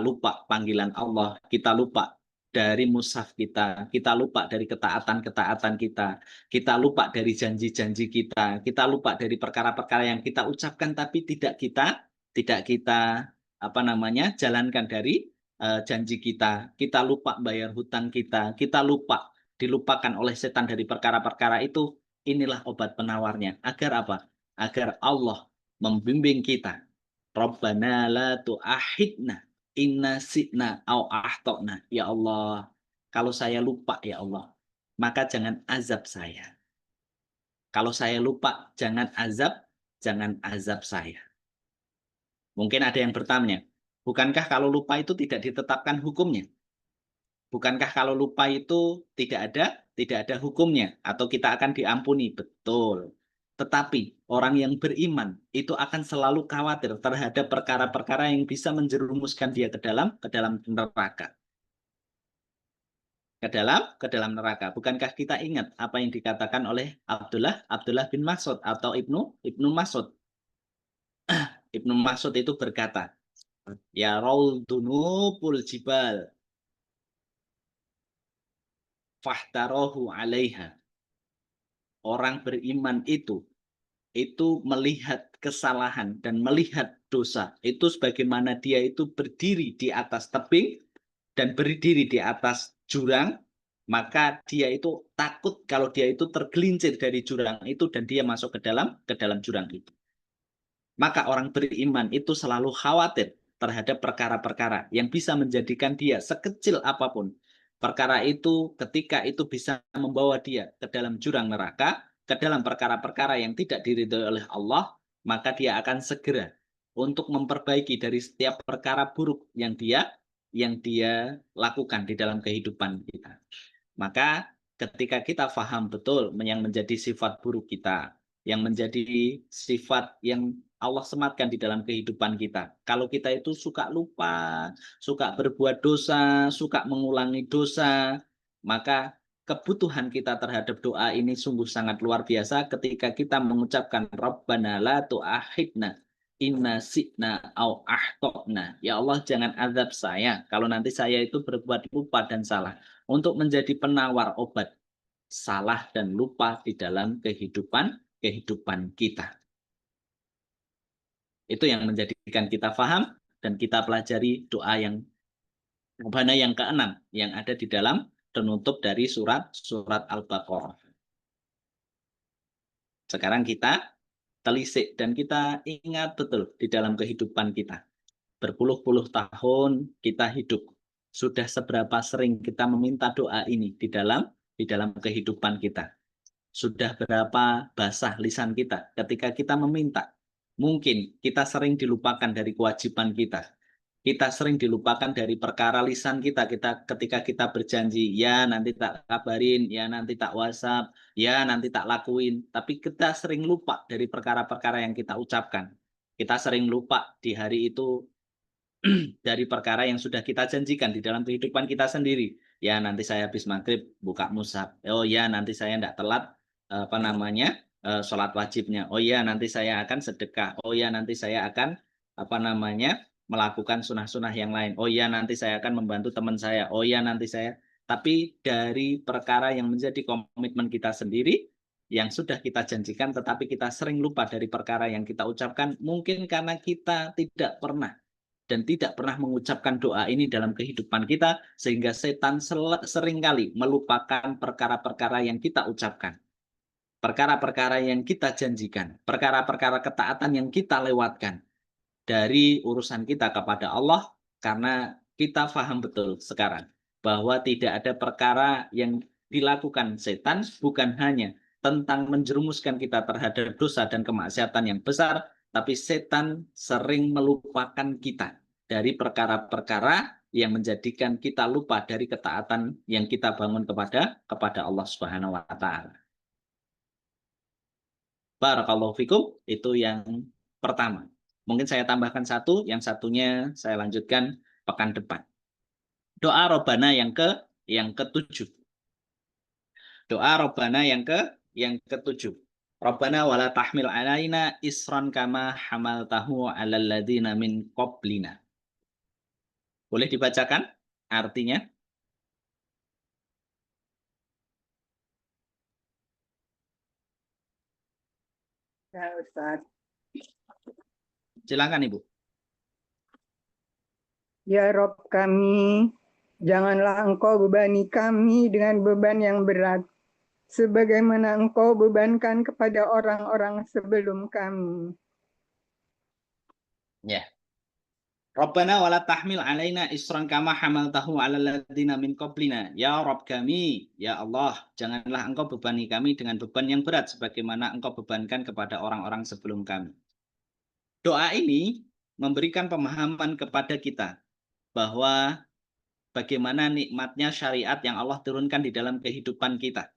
lupa panggilan Allah, kita lupa dari mushaf kita lupa dari ketaatan kita lupa dari janji-janji kita lupa dari perkara-perkara yang kita ucapkan tapi tidak kita jalankan dari janji kita lupa bayar hutang kita lupa, dilupakan oleh setan dari perkara-perkara itu. Inilah obat penawarnya, agar apa? Agar Allah membimbing kita. Rabbana la tu'ahidna inna si'na au ahtona. Ya Allah, kalau saya lupa ya Allah, maka jangan azab saya. Kalau saya lupa, jangan azab saya. Mungkin ada yang bertanya, bukankah kalau lupa itu tidak ditetapkan hukumnya? Bukankah kalau lupa itu tidak ada hukumnya atau kita akan diampuni? Betul. Tetapi orang yang beriman itu akan selalu khawatir terhadap perkara-perkara yang bisa menjerumuskan dia ke dalam neraka. Ke dalam neraka. Bukankah kita ingat apa yang dikatakan oleh Abdullah bin Mas'ud atau Ibnu Mas'ud? Ibnu Mas'ud itu berkata, ya raudunupul jibal fahtarohu alaiha. Orang beriman itu melihat kesalahan dan melihat dosa itu sebagaimana dia itu berdiri di atas tebing dan berdiri di atas jurang, maka dia itu takut kalau dia itu tergelincir dari jurang itu dan dia masuk ke dalam jurang itu. Maka orang beriman itu selalu khawatir terhadap perkara-perkara yang bisa menjadikan dia sekecil apapun. Perkara itu ketika itu bisa membawa dia ke dalam jurang neraka, ke dalam perkara-perkara yang tidak diridhoi oleh Allah, maka dia akan segera untuk memperbaiki dari setiap perkara buruk yang dia lakukan di dalam kehidupan kita. Maka ketika kita paham betul yang menjadi sifat buruk kita, yang menjadi sifat yang Allah sematkan di dalam kehidupan kita. Kalau kita itu suka lupa, suka berbuat dosa, suka mengulangi dosa, maka kebutuhan kita terhadap doa ini sungguh sangat luar biasa ketika kita mengucapkan Rabbana la tu'akhidna inna si'na au ahtokna. Ya Allah, jangan azab saya kalau nanti saya itu berbuat lupa dan salah. Untuk menjadi penawar obat salah dan lupa di dalam kehidupan kita. Itu yang menjadikan kita paham dan kita pelajari doa yang Rabbana yang keenam yang ada di dalam penutup dari surat Al-Baqarah. Sekarang kita telisik dan kita ingat betul di dalam kehidupan kita. Berpuluh-puluh tahun kita hidup. Sudah seberapa sering kita meminta doa ini di dalam kehidupan kita. Sudah berapa basah lisan kita ketika kita meminta. Mungkin kita sering dilupakan dari kewajiban kita. Kita sering dilupakan dari perkara lisan kita. Ketika kita berjanji, ya nanti tak kabarin, ya nanti tak WhatsApp, ya nanti tak lakuin. Tapi kita sering lupa dari perkara-perkara yang kita ucapkan. Kita sering lupa di hari itu dari perkara yang sudah kita janjikan di dalam kehidupan kita sendiri. Ya nanti saya habis maghrib buka mushaf. Oh ya nanti saya tidak telat sholat wajibnya. Oh ya nanti saya akan sedekah. Oh ya nanti saya akan melakukan sunah-sunah yang lain. Oh ya nanti saya akan membantu teman saya. Oh ya nanti saya. Tapi dari perkara yang menjadi komitmen kita sendiri yang sudah kita janjikan tetapi kita sering lupa dari perkara yang kita ucapkan mungkin karena kita tidak pernah dan tidak pernah mengucapkan doa ini dalam kehidupan kita, sehingga setan seringkali melupakan perkara-perkara yang kita ucapkan, perkara-perkara yang kita janjikan, perkara-perkara ketaatan yang kita lewatkan dari urusan kita kepada Allah, karena kita paham betul sekarang bahwa tidak ada perkara yang dilakukan setan bukan hanya tentang menjerumuskan kita terhadap dosa dan kemaksiatan yang besar, tapi setan sering melupakan kita dari perkara-perkara yang menjadikan kita lupa dari ketaatan yang kita bangun kepada Allah Subhanahu wa taala. Barakallahu fikum, itu yang pertama. Mungkin saya tambahkan satu, yang satunya saya lanjutkan pekan depan. Doa Robbana yang ketujuh. Doa Robbana yang ketujuh. Rabbana wala tahmil alaina isran kama hamaltahu alal ladzina min qablina. Boleh dibacakan artinya? Ya, Ustaz. Silakan Ibu. Ya Rob kami, janganlah Engkau bebani kami dengan beban yang berat, sebagaimana Engkau bebankan kepada orang-orang sebelum kami. Ya. Rabbana wala tahmil alaina isran kama hamaltahu 'alal ladzina min qablina. Ya Rabb kami, ya Allah, janganlah Engkau bebani kami dengan beban yang berat sebagaimana Engkau bebankan kepada orang-orang sebelum kami. Doa ini memberikan pemahaman kepada kita bahwa bagaimana nikmatnya syariat yang Allah turunkan di dalam kehidupan kita.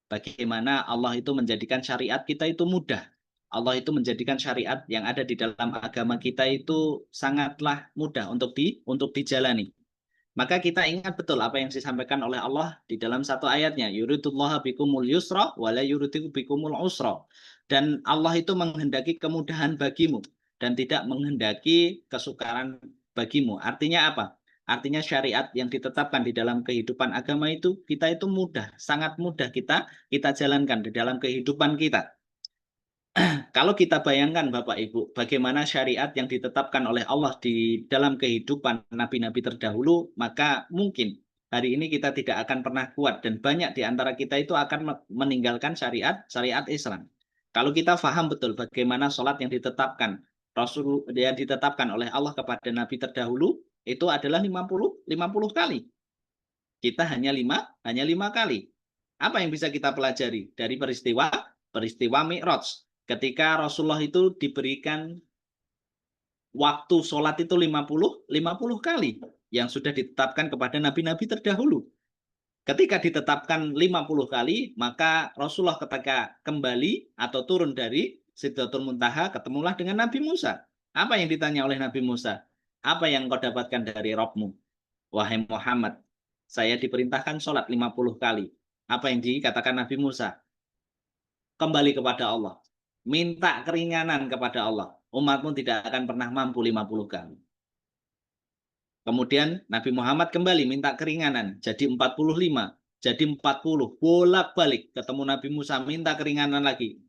Bagaimana Allah itu menjadikan syariat kita itu mudah. Allah itu menjadikan syariat yang ada di dalam agama kita itu sangatlah mudah untuk dijalani. Maka kita ingat betul apa yang disampaikan oleh Allah di dalam satu ayatnya, yuridullahu bikumul yusra wa la yuridu bikumul usra. Dan Allah itu menghendaki kemudahan bagimu dan tidak menghendaki kesukaran bagimu. Artinya apa? Artinya syariat yang ditetapkan di dalam kehidupan agama itu kita itu mudah, sangat mudah kita jalankan di dalam kehidupan kita. Kalau kita bayangkan Bapak Ibu, bagaimana syariat yang ditetapkan oleh Allah di dalam kehidupan nabi-nabi terdahulu, maka mungkin hari ini kita tidak akan pernah kuat dan banyak di antara kita itu akan meninggalkan syariat Islam. Kalau kita paham betul bagaimana sholat yang ditetapkan oleh Allah kepada nabi terdahulu itu adalah 50 kali. Kita hanya 5 kali. Apa yang bisa kita pelajari dari peristiwa Mi'raj? Ketika Rasulullah itu diberikan waktu sholat itu 50 kali yang sudah ditetapkan kepada nabi-nabi terdahulu. Ketika ditetapkan 50 kali, maka Rasulullah ketika kembali atau turun dari Sidratul Muntaha, ketemulah dengan Nabi Musa. Apa yang ditanya oleh Nabi Musa? Apa yang kau dapatkan dari Rabbmu? Wahai Muhammad, saya diperintahkan sholat 50 kali. Apa yang dikatakan Nabi Musa? Kembali kepada Allah. Minta keringanan kepada Allah. Umatmu tidak akan pernah mampu 50 kali. Kemudian Nabi Muhammad kembali minta keringanan. Jadi 45. Jadi 40. Bolak-balik. Ketemu Nabi Musa minta keringanan lagi.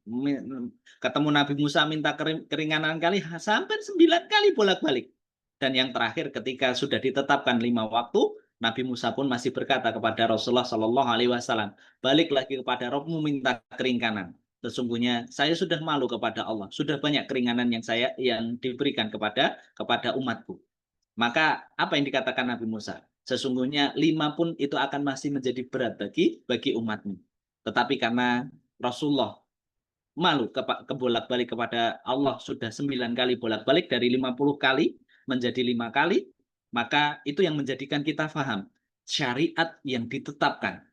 Ketemu Nabi Musa minta keringanan kali. Sampai 9 kali bolak-balik. Dan yang terakhir ketika sudah ditetapkan 5 waktu, Nabi Musa pun masih berkata kepada Rasulullah SAW, balik lagi kepada Rabbmu minta keringanan. Sesungguhnya saya sudah malu kepada Allah, sudah banyak keringanan yang diberikan kepada umatku. Maka apa yang dikatakan Nabi Musa? Sesungguhnya 5 pun itu akan masih menjadi berat bagi umatmu. Tetapi karena Rasulullah malu kebolak-balik kepada Allah sudah 9 kali bolak-balik dari 50 kali menjadi 5 kali, maka itu yang menjadikan kita paham syariat yang ditetapkan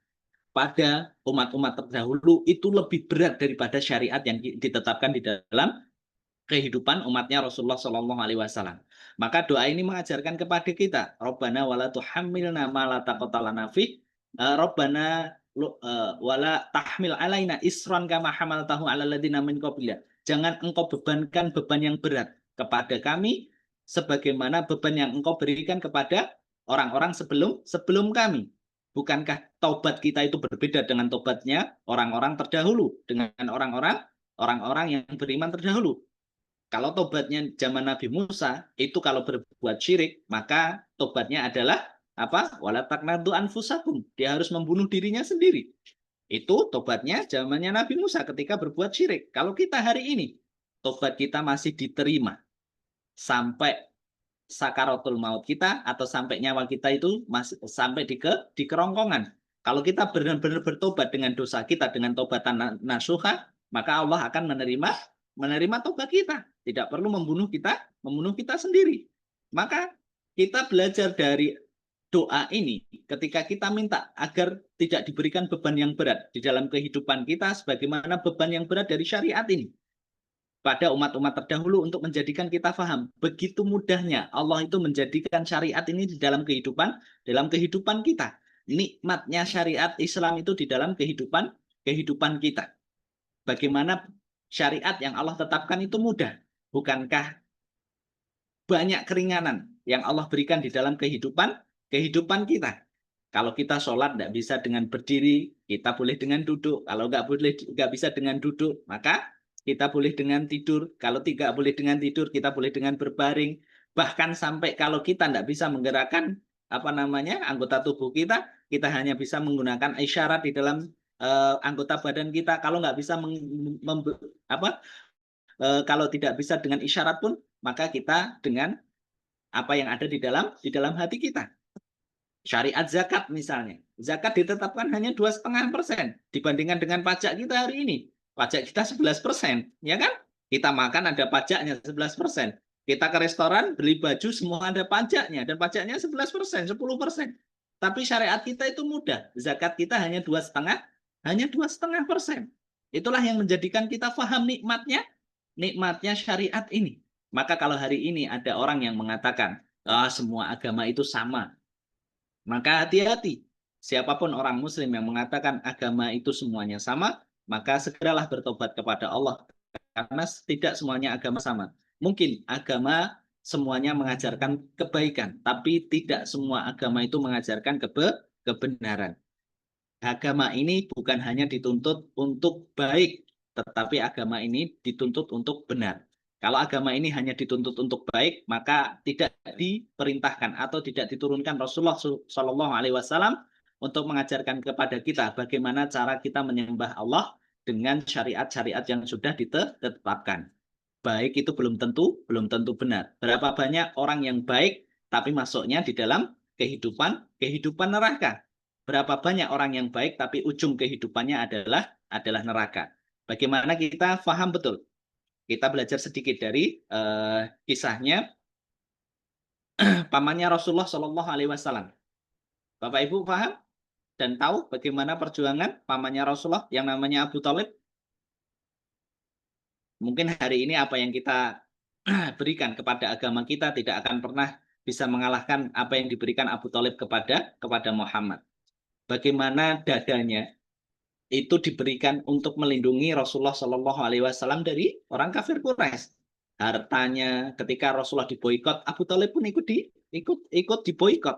pada umat-umat terdahulu itu lebih berat daripada syariat yang ditetapkan di dalam kehidupan umatnya Rasulullah SAW. Maka doa ini mengajarkan kepada kita, Rabbana wala tuhammilna ma la taqata lana fi, Rabbana wala tahmil alaina isran kama hamaltahu ala alladziina min qablina. Jangan engkau bebankan beban yang berat kepada kami sebagaimana beban yang engkau berikan kepada orang-orang sebelum kami. Bukankah taubat kita itu berbeda dengan taubatnya orang-orang terdahulu, dengan orang-orang yang beriman terdahulu? Kalau taubatnya zaman Nabi Musa, itu kalau berbuat syirik, maka taubatnya adalah apa? Wala taqnatu anfusakum. Dia harus membunuh dirinya sendiri. Itu taubatnya zamannya Nabi Musa ketika berbuat syirik. Kalau kita hari ini, taubat kita masih diterima sampai sakaratul maut kita atau sampai nyawa kita itu masih sampai di kerongkongan. Kalau kita benar-benar bertobat dengan dosa kita dengan taubatan nasuha, maka Allah akan menerima tobat kita. Tidak perlu membunuh kita sendiri. Maka kita belajar dari doa ini ketika kita minta agar tidak diberikan beban yang berat di dalam kehidupan kita sebagaimana beban yang berat dari syariat ini pada umat-umat terdahulu untuk menjadikan kita paham begitu mudahnya Allah itu menjadikan syariat ini di dalam kehidupan kita. Nikmatnya syariat Islam itu di dalam kehidupan kita. Bagaimana syariat yang Allah tetapkan itu mudah. Bukankah banyak keringanan yang Allah berikan di dalam kehidupan kita? Kalau kita sholat tidak bisa dengan berdiri, kita boleh dengan duduk. Kalau nggak bisa dengan duduk, maka kita boleh dengan tidur. Kalau tidak boleh dengan tidur, kita boleh dengan berbaring. Bahkan sampai kalau kita tidak bisa menggerakkan anggota tubuh kita hanya bisa menggunakan isyarat di dalam anggota badan kita. Kalau nggak bisa kalau tidak bisa dengan isyarat pun, maka kita dengan apa yang ada di dalam hati kita. Syariat zakat misalnya. Zakat ditetapkan hanya 2,5% dibandingkan dengan pajak kita hari ini. Pajak kita 11%, ya kan? Kita makan ada pajaknya 11%. Kita ke restoran, beli baju, semua ada pajaknya. Dan pajaknya 11%, 10%. Tapi syariat kita itu mudah. Zakat kita hanya 2,5%. Itulah yang menjadikan kita paham nikmatnya syariat ini. Maka kalau hari ini ada orang yang mengatakan, semua agama itu sama, maka hati-hati. Siapapun orang muslim yang mengatakan agama itu semuanya sama, maka segeralah bertobat kepada Allah. Karena tidak semuanya agama sama. Mungkin agama semuanya mengajarkan kebaikan, tapi tidak semua agama itu mengajarkan kebenaran. Agama ini bukan hanya dituntut untuk baik, tetapi agama ini dituntut untuk benar. Kalau agama ini hanya dituntut untuk baik, maka tidak diperintahkan atau tidak diturunkan Rasulullah SAW untuk mengajarkan kepada kita bagaimana cara kita menyembah Allah dengan syariat-syariat yang sudah ditetapkan. Baik itu belum tentu benar. Berapa banyak orang yang baik tapi masuknya di dalam kehidupan neraka. Berapa banyak orang yang baik tapi ujung kehidupannya adalah neraka. Bagaimana kita paham betul? Kita belajar sedikit dari kisahnya pamannya Rasulullah SAW. Bapak Ibu paham dan tahu bagaimana perjuangan pamannya Rasulullah yang namanya Abu Thalib? Mungkin hari ini apa yang kita berikan kepada agama kita tidak akan pernah bisa mengalahkan apa yang diberikan Abu Thalib kepada Muhammad. Bagaimana dadanya itu diberikan untuk melindungi Rasulullah SAW dari orang kafir Quraisy. Hartanya ketika Rasulullah diboikot, Abu Thalib pun ikut diboikot.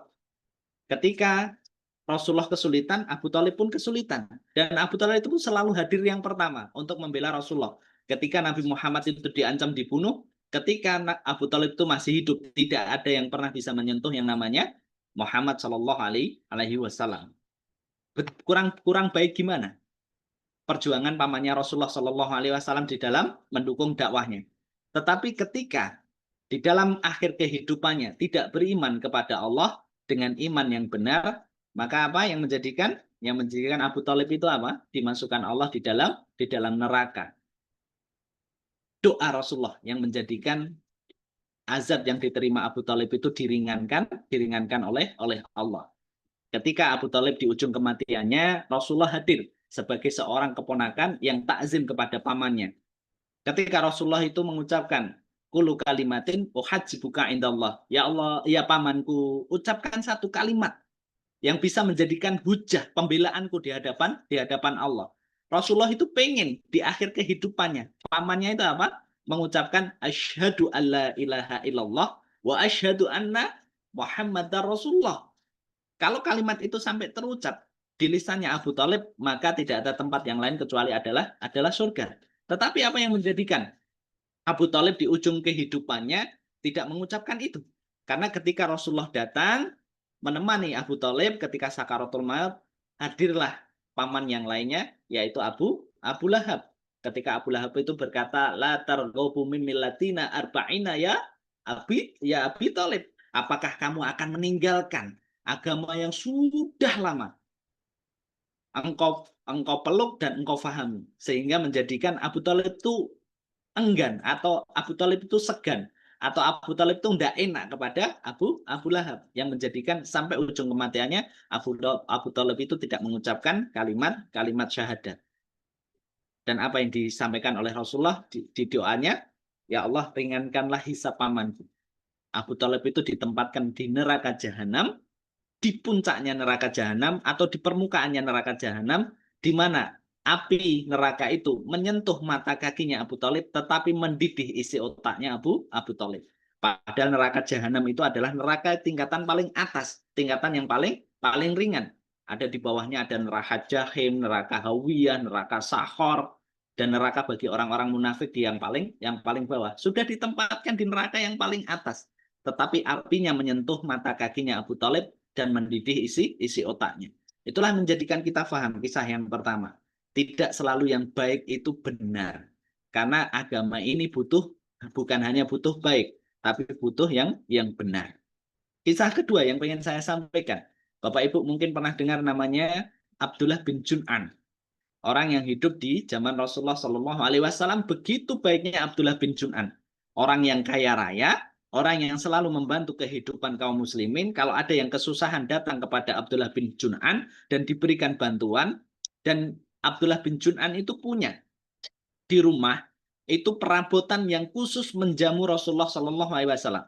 Ketika Rasulullah kesulitan, Abu Thalib pun kesulitan. Dan Abu Thalib itu pun selalu hadir yang pertama untuk membela Rasulullah. Ketika Nabi Muhammad itu diancam dibunuh, ketika Abu Thalib itu masih hidup, tidak ada yang pernah bisa menyentuh yang namanya Muhammad SAW. Kurang baik gimana perjuangan pamannya Rasulullah SAW di dalam mendukung dakwahnya. Tetapi ketika di dalam akhir kehidupannya tidak beriman kepada Allah dengan iman yang benar, maka apa yang menjadikan Abu Thalib itu apa? Dimasukkan Allah di dalam neraka. Doa Rasulullah yang menjadikan azab yang diterima Abu Thalib itu diringankan oleh Allah. Ketika Abu Thalib di ujung kematiannya, Rasulullah hadir sebagai seorang keponakan yang takzim kepada pamannya. Ketika Rasulullah itu mengucapkan qulu kalimatin uhajjibuka indallah. Ya Allah, ya pamanku, ucapkan satu kalimat yang bisa menjadikan hujah pembelaanku di hadapan Allah. Rasulullah itu pengen di akhir kehidupannya, pamannya itu apa? Mengucapkan asyhadu alla ilaha illallah wa asyhadu anna Muhammadar Rasulullah. Kalau kalimat itu sampai terucap di lisannya Abu Thalib, maka tidak ada tempat yang lain kecuali adalah surga. Tetapi apa yang menjadikan Abu Thalib di ujung kehidupannya tidak mengucapkan itu? Karena ketika Rasulullah datang menemani Abu Thalib ketika sakaratul maut, hadirlah paman yang lainnya, yaitu Abu Lahab. Ketika Abu Lahab itu berkata, la targhabu min millatina arba'ina ya Abi Thalib. Apakah kamu akan meninggalkan agama yang sudah lama engkau peluk dan engkau fahami, sehingga menjadikan Abu Thalib itu enggan atau Abu Thalib itu segan atau Abu Thalib itu tidak enak kepada Abu Lahab, yang menjadikan sampai ujung kematiannya Abu Thalib itu tidak mengucapkan kalimat syahadat. Dan apa yang disampaikan oleh Rasulullah di doanya, ya Allah ringankanlah hisab pamanku. Abu Thalib itu ditempatkan di neraka jahanam, di puncaknya neraka jahanam atau di permukaannya neraka jahanam, di mana api neraka itu menyentuh mata kakinya Abu Thalib, tetapi mendidih isi otaknya Abu Thalib. Padahal neraka jahanam itu adalah neraka tingkatan paling atas, tingkatan yang paling ringan. Ada di bawahnya ada neraka jahim, neraka hawiyah, neraka sahor, dan neraka bagi orang-orang munafik di yang paling bawah. Sudah ditempatkan di neraka yang paling atas, tetapi apinya menyentuh mata kakinya Abu Thalib dan mendidih isi otaknya. Itulah menjadikan kita paham kisah yang pertama. Tidak selalu yang baik itu benar. Karena agama ini bukan hanya butuh baik, tapi butuh yang benar. Kisah kedua yang pengen saya sampaikan. Bapak Ibu mungkin pernah dengar namanya Abdullah bin Jun'an. Orang yang hidup di zaman Rasulullah SAW. Begitu baiknya Abdullah bin Jun'an. Orang yang kaya raya, orang yang selalu membantu kehidupan kaum muslimin, kalau ada yang kesusahan datang kepada Abdullah bin Jun'an dan diberikan bantuan, dan Abdullah bin Jun'an itu punya di rumah itu perabotan yang khusus menjamu Rasulullah Shallallahu Alaihi Wasallam.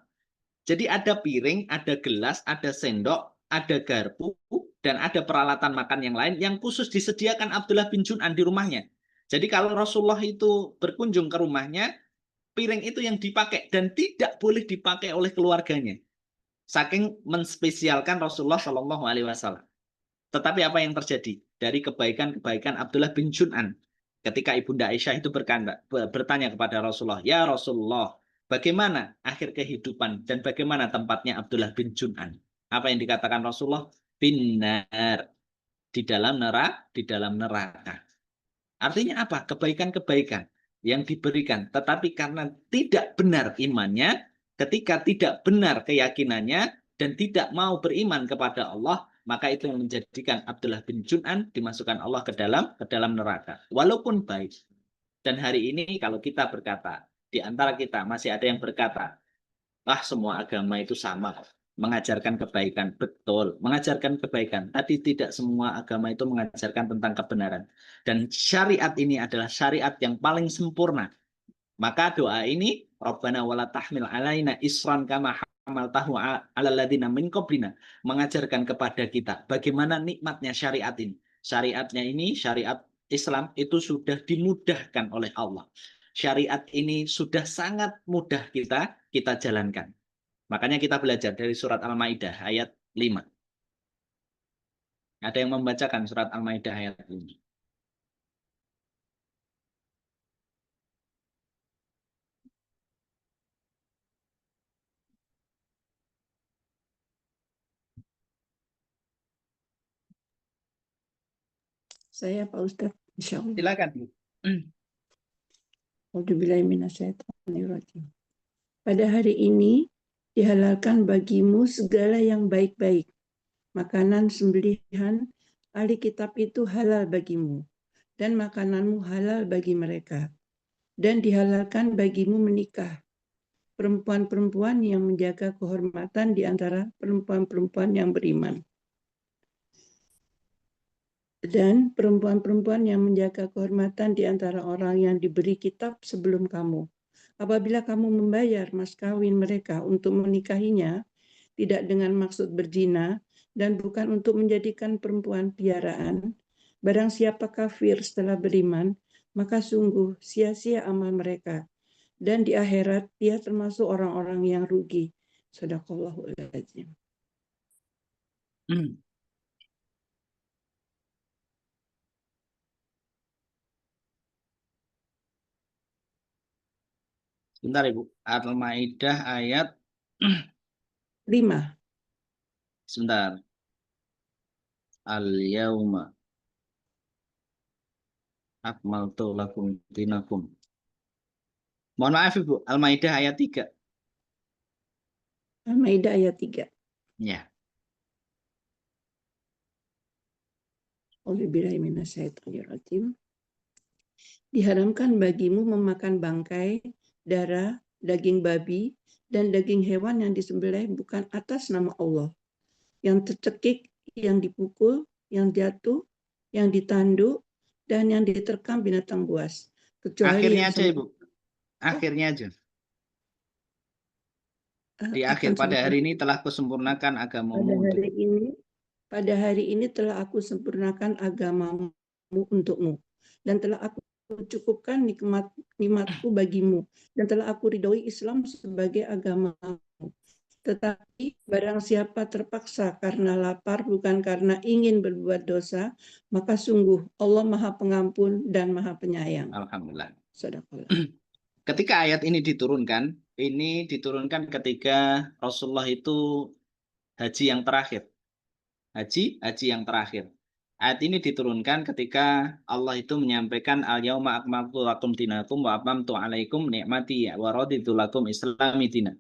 Jadi ada piring, ada gelas, ada sendok, ada garpu, dan ada peralatan makan yang lain yang khusus disediakan Abdullah bin Jun'an di rumahnya. Jadi kalau Rasulullah itu berkunjung ke rumahnya, piring itu yang dipakai dan tidak boleh dipakai oleh keluarganya. Saking menspesialkan Rasulullah Shallallahu Alaihi Wasallam. Tetapi apa yang terjadi dari kebaikan-kebaikan Abdullah bin Jun'an? Ketika Ibunda Aisyah itu bertanya kepada Rasulullah, ya Rasulullah, bagaimana akhir kehidupan dan bagaimana tempatnya Abdullah bin Jun'an? Apa yang dikatakan Rasulullah? Binar, di dalam neraka. Artinya apa? Kebaikan-kebaikan yang diberikan. Tetapi karena tidak benar imannya, ketika tidak benar keyakinannya, dan tidak mau beriman kepada Allah, maka itu yang menjadikan Abdullah bin Jun'an dimasukkan Allah ke dalam neraka. Walaupun baik. Dan hari ini kalau kita berkata, di antara kita masih ada yang berkata, semua agama itu sama, mengajarkan kebaikan. Betul, mengajarkan kebaikan. Tapi tidak semua agama itu mengajarkan tentang kebenaran. Dan syariat ini adalah syariat yang paling sempurna. Maka doa ini, Rabbana wala tahmil alaina isran kama hamaltahu ala ladina min qablina, mengajarkan kepada kita bagaimana nikmatnya syariat ini. Syariatnya ini, syariat Islam itu sudah dimudahkan oleh Allah. Syariat ini sudah sangat mudah kita jalankan. Makanya kita belajar dari surat Al-Maidah ayat 5. Ada yang membacakan surat Al-Maidah ayat 5? Saya Pak Ustadz, insya Allah. Silakan. Auzubillahiminasyaitonirrajim. Pada hari ini dihalalkan bagimu segala yang baik-baik. Makanan sembelihan ahli kitab itu halal bagimu, dan makananmu halal bagi mereka. Dan dihalalkan bagimu menikah perempuan-perempuan yang menjaga kehormatan di antara perempuan-perempuan yang beriman. Dan perempuan-perempuan yang menjaga kehormatan di antara orang yang diberi kitab sebelum kamu. Apabila kamu membayar mas kawin mereka untuk menikahinya, tidak dengan maksud berzina, dan bukan untuk menjadikan perempuan piaraan, barang siapa kafir setelah beriman, maka sungguh sia-sia amal mereka. Dan di akhirat, dia termasuk orang-orang yang rugi. Shadaqallahul Adzim. Sebentar Ibu, Al-Maidah ayat 5. Sebentar. Al-yauma akmaltu lakum dinakum. Mohon maaf Ibu, Al-Maidah ayat 3. Al-Maidah ayat 3. Ya. Auzubillahiminasyaitonirrajim. Diharamkan bagimu memakan bangkai, darah, daging babi, dan daging hewan yang disembelih bukan atas nama Allah. Yang tercekik, yang dipukul, yang jatuh, yang ditanduk, dan yang diterkam binatang buas. Kecuali Akhirnya yang aja Ibu. Akhirnya aja. Di akhir pada hari ini telah kusempurnakan agamamu pada hari ini telah aku sempurnakan agamamu untukmu, dan telah aku cukupkan nikmatku bagimu, dan telah aku ridhoi Islam sebagai agamamu. Tetapi barang siapa terpaksa karena lapar bukan karena ingin berbuat dosa, maka sungguh Allah Maha Pengampun dan Maha Penyayang. Alhamdulillah. Sadaqallah. Ketika ayat ini diturunkan ketika Rasulullah itu haji yang terakhir. Haji yang terakhir. Ayat ini diturunkan ketika Allah itu menyampaikan al-yauma akmaltu lakum dinakum wa atmamtu alaikum ni'mati wa raditu lakum islami dinan.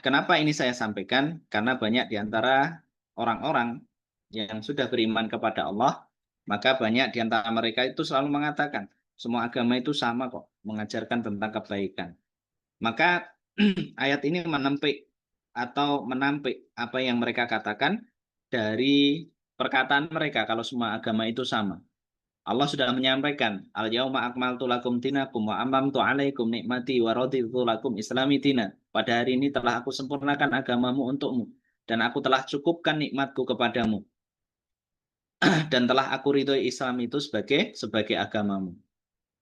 Kenapa ini saya sampaikan? Karena banyak di antara orang-orang yang sudah beriman kepada Allah, maka banyak di antara mereka itu selalu mengatakan, semua agama itu sama kok, mengajarkan tentang kebaikan. Maka ayat ini menampik apa yang mereka katakan dari perkataan mereka kalau semua agama itu sama. Allah sudah menyampaikan, al-yauma akmaltu lakum dinakum wa amamtu alaikum nikmati wa raditu lakum islami dina. Pada hari ini telah aku sempurnakan agamamu untukmu dan aku telah cukupkan nikmatku kepadamu. Dan telah aku ridhoi Islam itu sebagai agamamu.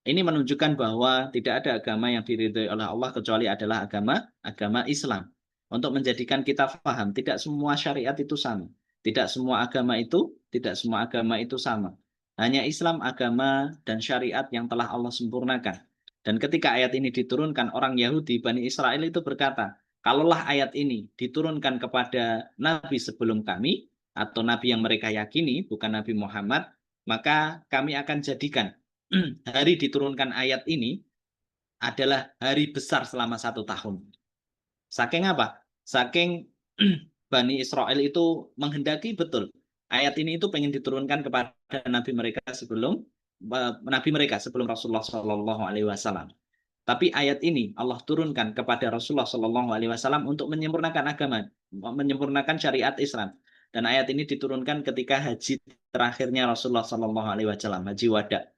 Ini menunjukkan bahwa tidak ada agama yang diridhoi oleh Allah kecuali adalah agama Islam. Untuk menjadikan kita paham, tidak semua syariat itu sama. Tidak semua agama itu sama. Hanya Islam agama dan syariat yang telah Allah sempurnakan. Dan ketika ayat ini diturunkan, orang Yahudi, Bani Israel itu berkata, kalaulah ayat ini diturunkan kepada Nabi sebelum kami, atau Nabi yang mereka yakini, bukan Nabi Muhammad, maka kami akan jadikan hari diturunkan ayat ini adalah hari besar selama 1 tahun. Saking apa? Saking Bani Israel itu menghendaki betul ayat ini itu pengen diturunkan kepada nabi mereka sebelum Rasulullah Shallallahu Alaihi Wasallam. Tapi ayat ini Allah turunkan kepada Rasulullah Shallallahu Alaihi Wasallam untuk menyempurnakan agama, menyempurnakan syariat Islam. Dan ayat ini diturunkan ketika haji terakhirnya Rasulullah Shallallahu Alaihi Wasallam, haji wada.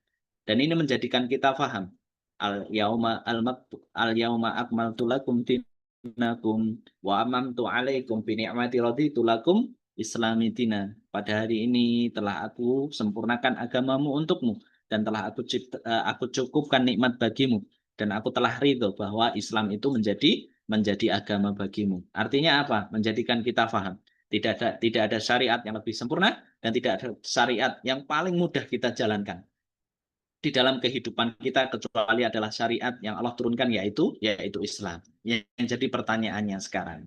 Dan ini menjadikan kita paham al-yauma akmaltu lakum dinakum wa amamtu alaikum bi ni'mati raditu lakum islami dina. Pada hari ini telah aku sempurnakan agamamu untukmu dan telah aku cukupkan nikmat bagimu dan aku telah ridho bahwa Islam itu menjadi agama bagimu. Artinya apa? Menjadikan kita paham. Tidak ada syariat yang lebih sempurna dan tidak ada syariat yang paling mudah kita jalankan di dalam kehidupan kita kecuali adalah syariat yang Allah turunkan yaitu Islam. Yang jadi pertanyaannya sekarang,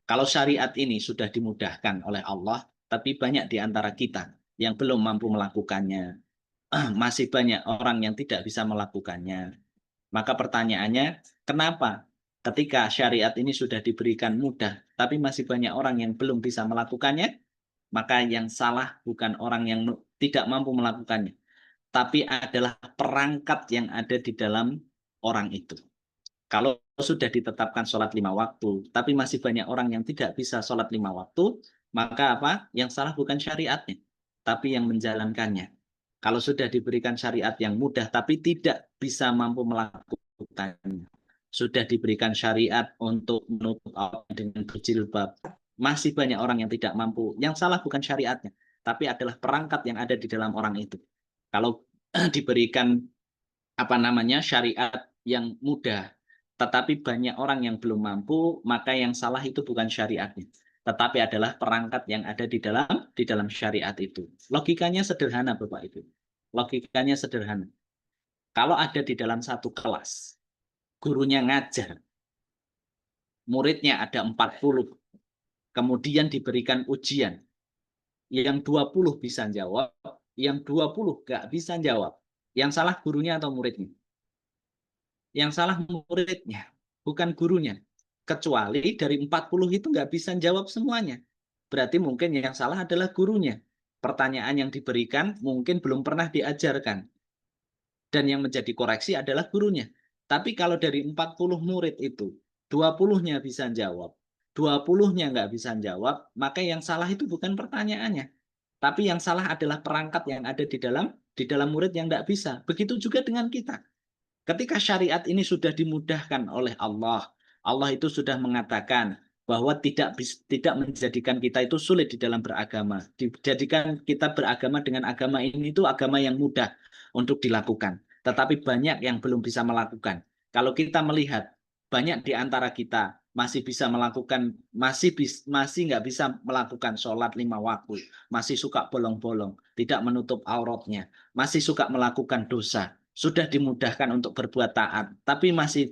kalau syariat ini sudah dimudahkan oleh Allah, tapi banyak di antara kita yang belum mampu melakukannya, masih banyak orang yang tidak bisa melakukannya. Maka pertanyaannya, kenapa ketika syariat ini sudah diberikan mudah, tapi masih banyak orang yang belum bisa melakukannya? Maka yang salah bukan orang yang tidak mampu melakukannya, tapi adalah perangkat yang ada di dalam orang itu. Kalau sudah ditetapkan sholat 5 waktu, tapi masih banyak orang yang tidak bisa sholat 5 waktu, maka apa? Yang salah bukan syariatnya, tapi yang menjalankannya. Kalau sudah diberikan syariat yang mudah, tapi tidak bisa mampu melakukannya, sudah diberikan syariat untuk menutup aurat dengan berjilbab, masih banyak orang yang tidak mampu. Yang salah bukan syariatnya, tapi adalah perangkat yang ada di dalam orang itu. Kalau diberikan syariat yang mudah, tetapi banyak orang yang belum mampu, maka yang salah itu bukan syariatnya, tetapi adalah perangkat yang ada di dalam syariat itu. Logikanya sederhana, Bapak Ibu. Logikanya sederhana. Kalau ada di dalam satu kelas, gurunya ngajar, muridnya ada 40, kemudian diberikan ujian, yang 20 bisa jawab, yang 20 nggak bisa jawab. Yang salah gurunya atau muridnya? Yang salah muridnya, bukan gurunya. Kecuali dari 40 itu nggak bisa jawab semuanya. Berarti mungkin yang salah adalah gurunya. Pertanyaan yang diberikan mungkin belum pernah diajarkan. Dan yang menjadi koreksi adalah gurunya. Tapi kalau dari 40 murid itu, 20-nya bisa jawab, 20-nya nggak bisa jawab, maka yang salah itu bukan pertanyaannya. Tapi yang salah adalah perangkat yang ada di dalam murid yang tidak bisa. Begitu juga dengan kita. Ketika syariat ini sudah dimudahkan oleh Allah, Allah itu sudah mengatakan bahwa tidak menjadikan kita itu sulit di dalam beragama. Dijadikan kita beragama dengan agama ini itu agama yang mudah untuk dilakukan. Tetapi banyak yang belum bisa melakukan. Kalau kita melihat banyak di antara kita masih bisa melakukan, masih nggak bisa melakukan sholat 5 waktu, masih suka bolong-bolong, tidak menutup auratnya, masih suka melakukan dosa, sudah dimudahkan untuk berbuat taat, tapi masih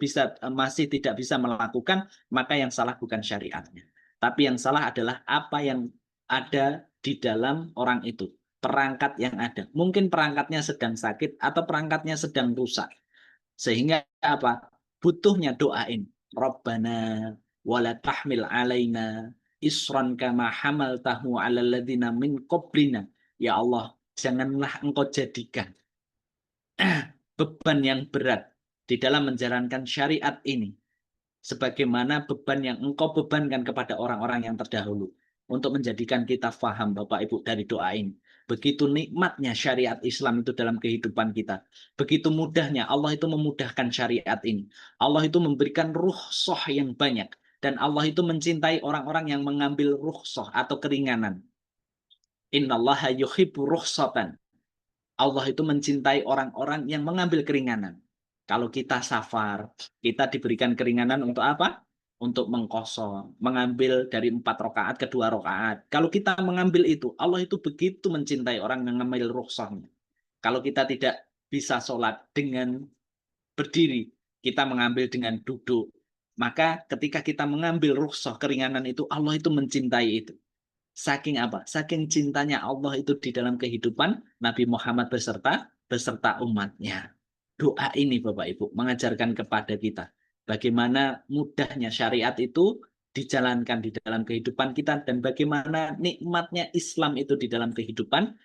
tidak bisa melakukan, maka yang salah bukan syariatnya, tapi yang salah adalah apa yang ada di dalam orang itu, perangkat yang ada. Mungkin perangkatnya sedang sakit atau perangkatnya sedang rusak, sehingga apa? Butuhnya doain. Rabbana wala tahmil alaina isran kama hamaltahu ala ladzina min qablina. Ya Allah, janganlah Engkau jadikan beban yang berat di dalam menjalankan syariat ini sebagaimana beban yang engkau bebankan kepada orang-orang yang terdahulu. Untuk menjadikan kita faham Bapak Ibu dari doa ini. Begitu nikmatnya syariat Islam itu dalam kehidupan kita. Begitu mudahnya Allah itu memudahkan syariat ini. Allah itu memberikan rukhsah yang banyak. Dan Allah itu mencintai orang-orang yang mengambil rukhsah atau keringanan. Innallaha yuhibbu rukhsatan. Allah itu mencintai orang-orang yang mengambil keringanan. Kalau kita safar, kita diberikan keringanan untuk apa? Untuk mengkosor, mengambil dari 4 rakaat ke 2 rakaat. Kalau kita mengambil itu, Allah itu begitu mencintai orang yang mengambil rukhsahnya. Kalau kita tidak bisa sholat dengan berdiri, kita mengambil dengan duduk. Maka ketika kita mengambil rukhsah keringanan itu, Allah itu mencintai itu. Saking apa? Saking cintanya Allah itu di dalam kehidupan Nabi Muhammad beserta umatnya. Doa ini Bapak Ibu mengajarkan kepada kita bagaimana mudahnya syariat itu dijalankan di dalam kehidupan kita dan bagaimana nikmatnya Islam itu di dalam kehidupan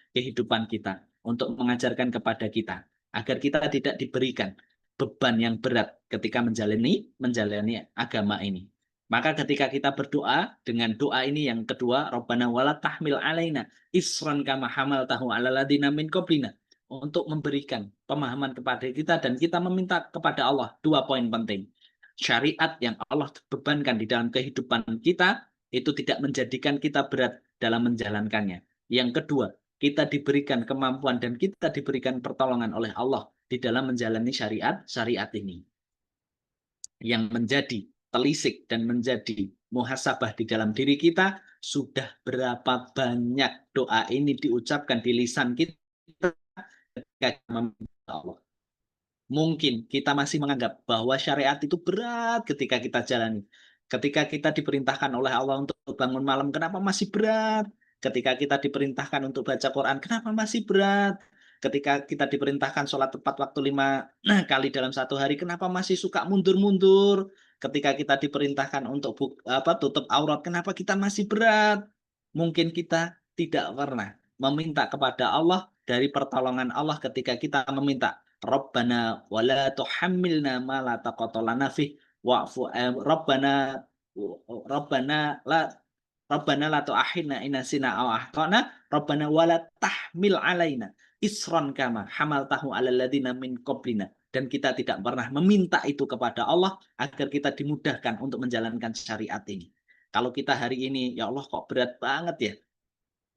kita untuk mengajarkan kepada kita agar kita tidak diberikan beban yang berat ketika menjalani agama ini. Maka ketika kita berdoa dengan doa ini yang kedua, Rabbana wala tahmil alaina isran kama hamaltahu alal ladzina min qablina, untuk memberikan pemahaman kepada kita dan kita meminta kepada Allah 2 poin penting. Syariat yang Allah bebankan di dalam kehidupan kita itu tidak menjadikan kita berat dalam menjalankannya. Yang kedua, kita diberikan kemampuan dan kita diberikan pertolongan oleh Allah di dalam menjalani syariat ini. Yang menjadi telisik dan menjadi muhasabah di dalam diri kita, sudah berapa banyak doa ini diucapkan di lisan kita ketika meminta Allah. Mungkin kita masih menganggap bahwa syariat itu berat ketika kita jalani. Ketika kita diperintahkan oleh Allah untuk bangun malam, kenapa masih berat? Ketika kita diperintahkan untuk baca Quran, kenapa masih berat? Ketika kita diperintahkan sholat tepat waktu 5 kali dalam 1 hari, kenapa masih suka mundur-mundur? Ketika kita diperintahkan untuk tutup aurat, kenapa kita masih berat? Mungkin kita tidak pernah meminta kepada Allah dari pertolongan Allah ketika kita meminta Rabbana wala tuhammilna ma la taqata lana fi wa'fu Rabbana la tu'akhidna in nasina aw akhtana Rabbana wala tahmil alaina isran kama hamaltahu alal ladzina min qablina. Dan kita tidak pernah meminta itu kepada Allah agar kita dimudahkan untuk menjalankan syariat ini. Kalau kita hari ini, ya Allah kok berat banget ya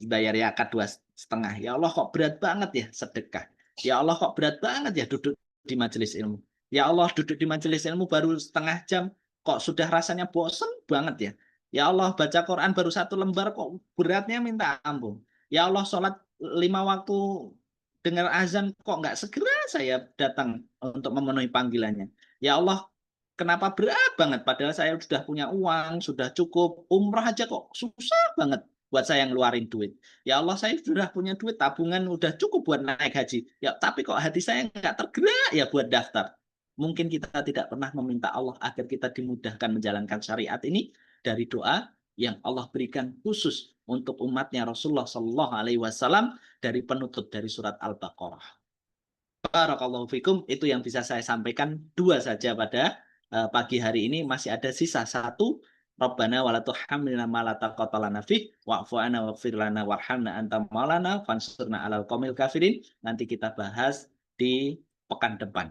bayar zakat 2,5, ya Allah kok berat banget ya sedekah, ya Allah kok berat banget ya duduk di majelis ilmu, ya Allah duduk di majelis ilmu baru setengah jam kok sudah rasanya bosan banget ya, ya Allah baca Quran baru 1 lembar kok beratnya minta ampun, ya Allah sholat 5 waktu dengar azan kok nggak segera saya datang untuk memenuhi panggilannya, ya Allah kenapa berat banget padahal saya sudah punya uang, sudah cukup, umrah aja kok susah banget buat saya ngeluarin duit. Ya Allah, saya sudah punya duit tabungan udah cukup buat naik haji. Ya, tapi kok hati saya nggak tergerak ya buat daftar. Mungkin kita tidak pernah meminta Allah agar kita dimudahkan menjalankan syariat ini dari doa yang Allah berikan khusus untuk umatnya Rasulullah SAW dari penutup dari surat Al-Baqarah. Barakallahu fikum, itu yang bisa saya sampaikan 2 saja pada pagi hari ini. Masih ada sisa 1. Rabbana wala tuhammilna ma la taqata lana fi wa'fu 'anna waghfir lana warhamna anta maulana fansurna 'alal qaumil kafirin. Nanti kita bahas di pekan depan.